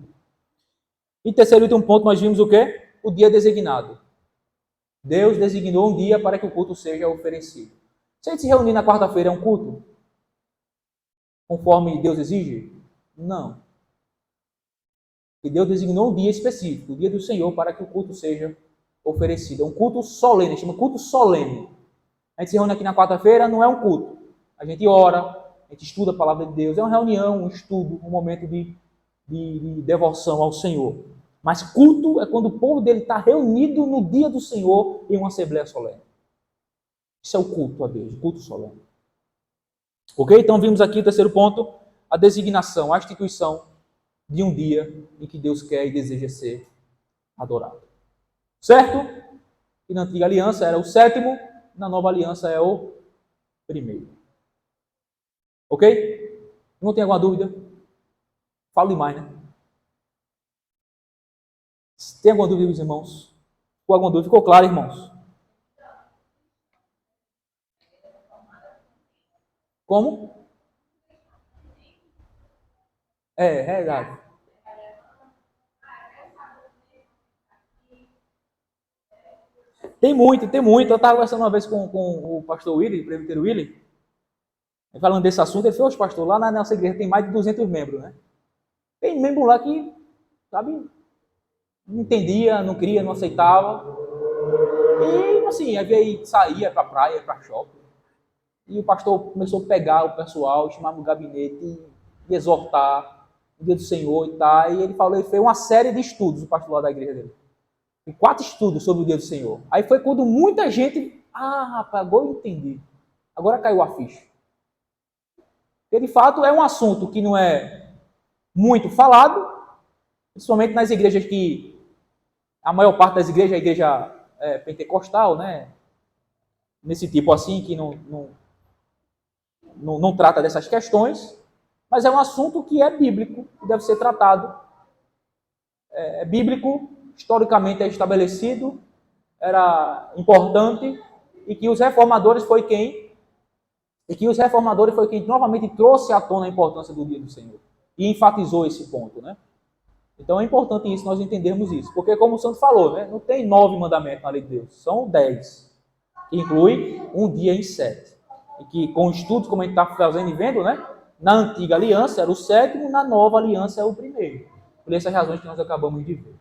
E terceiro e último ponto, nós vimos o quê? O dia designado. Deus designou um dia para que o culto seja oferecido. Se a gente se reunir na quarta-feira, é um culto? Conforme Deus exige? Não. que Deus designou um dia específico, o dia do Senhor, para que o culto seja oferecido. É um culto solene, chama culto solene. A gente se reúne aqui na quarta-feira, não é um culto. A gente ora, a gente estuda a palavra de Deus, é uma reunião, um estudo, um momento de devoção ao Senhor. Mas culto é quando o povo dele está reunido no dia do Senhor em uma assembleia solene. Isso é o culto a Deus, o culto solene. Ok? Então vimos aqui o terceiro ponto, a designação, a instituição de um dia em que Deus quer e deseja ser adorado. Certo? E na antiga aliança era o sétimo, na nova aliança é o primeiro. Ok? Não tem alguma dúvida? Falo demais, né? Tem alguma dúvida, meus irmãos? Ficou alguma dúvida? Ficou claro, irmãos? Como? É verdade. Tem muito, tem muito. Eu estava conversando uma vez com o pastor Willy, o presbítero Willy, falando desse assunto. Ele falou, pastor, lá na nossa igreja tem mais de 200 membros, né? Tem membro lá que, sabe, não entendia, não queria, não aceitava. E, assim, aí saía para a praia, para shopping. E o pastor começou a pegar o pessoal, chamar no gabinete e exortar o dia do Senhor e tal. E ele falou, ele fez uma série de estudos, o pastor lá da igreja dele. 4 estudos sobre o dia do Senhor. Aí foi quando muita gente, rapaz, agora eu entendi. Agora caiu a ficha. Porque, de fato, é um assunto que não é muito falado, principalmente nas igrejas que, a maior parte das igrejas é a igreja pentecostal, né? Nesse tipo assim, que não trata dessas questões, mas é um assunto que é bíblico, que deve ser tratado. É bíblico, historicamente é estabelecido, era importante, e que os reformadores foi quem novamente trouxe à tona a importância do dia do Senhor e enfatizou esse ponto, né? Então é importante isso, nós entendermos isso, porque como o Santo falou, né, não tem 9 mandamentos na lei de Deus, são 10, que inclui um dia em 7. E que com estudos, como a gente está fazendo e vendo, né, na antiga aliança era o sétimo, na nova aliança é o primeiro. Por essas razões que nós acabamos de ver.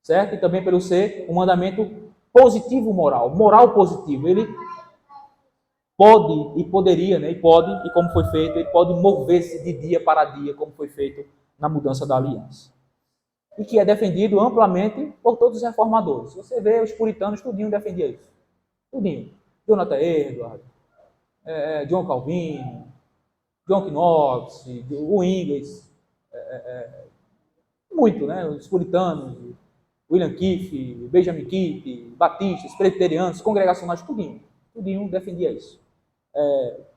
Certo? E também pelo ser um mandamento positivo moral positivo. Ele pode e poderia, né, e como foi feito, ele pode mover-se de dia para dia, como foi feito na mudança da aliança. E que é defendido amplamente por todos os reformadores. Você vê os puritanos, tudinho defendia isso. Tudinho. Jonathan Edwards, John Calvin, John Knox, o Ingles, muito, né? Os puritanos, William Keith, Benjamin Keith, batistas, presbiterianos, congregacionais, tudinho defendia isso.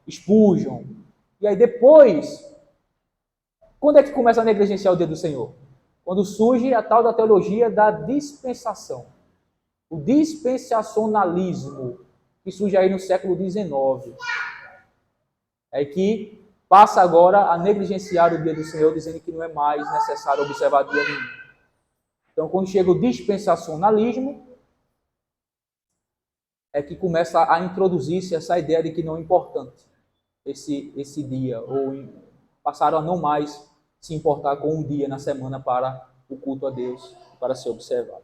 Spurgeon. E aí depois, quando é que começa a negligenciar o dia do Senhor? Quando surge a tal da teologia da dispensação. O dispensacionalismo, que surge aí no século XIX. É que passa agora a negligenciar o dia do Senhor, dizendo que não é mais necessário observar dia nenhum. Então, quando chega o dispensacionalismo, é que começa a introduzir-se essa ideia de que não é importante esse dia, ou passaram a não mais se importar com um dia na semana para o culto a Deus, para ser observado.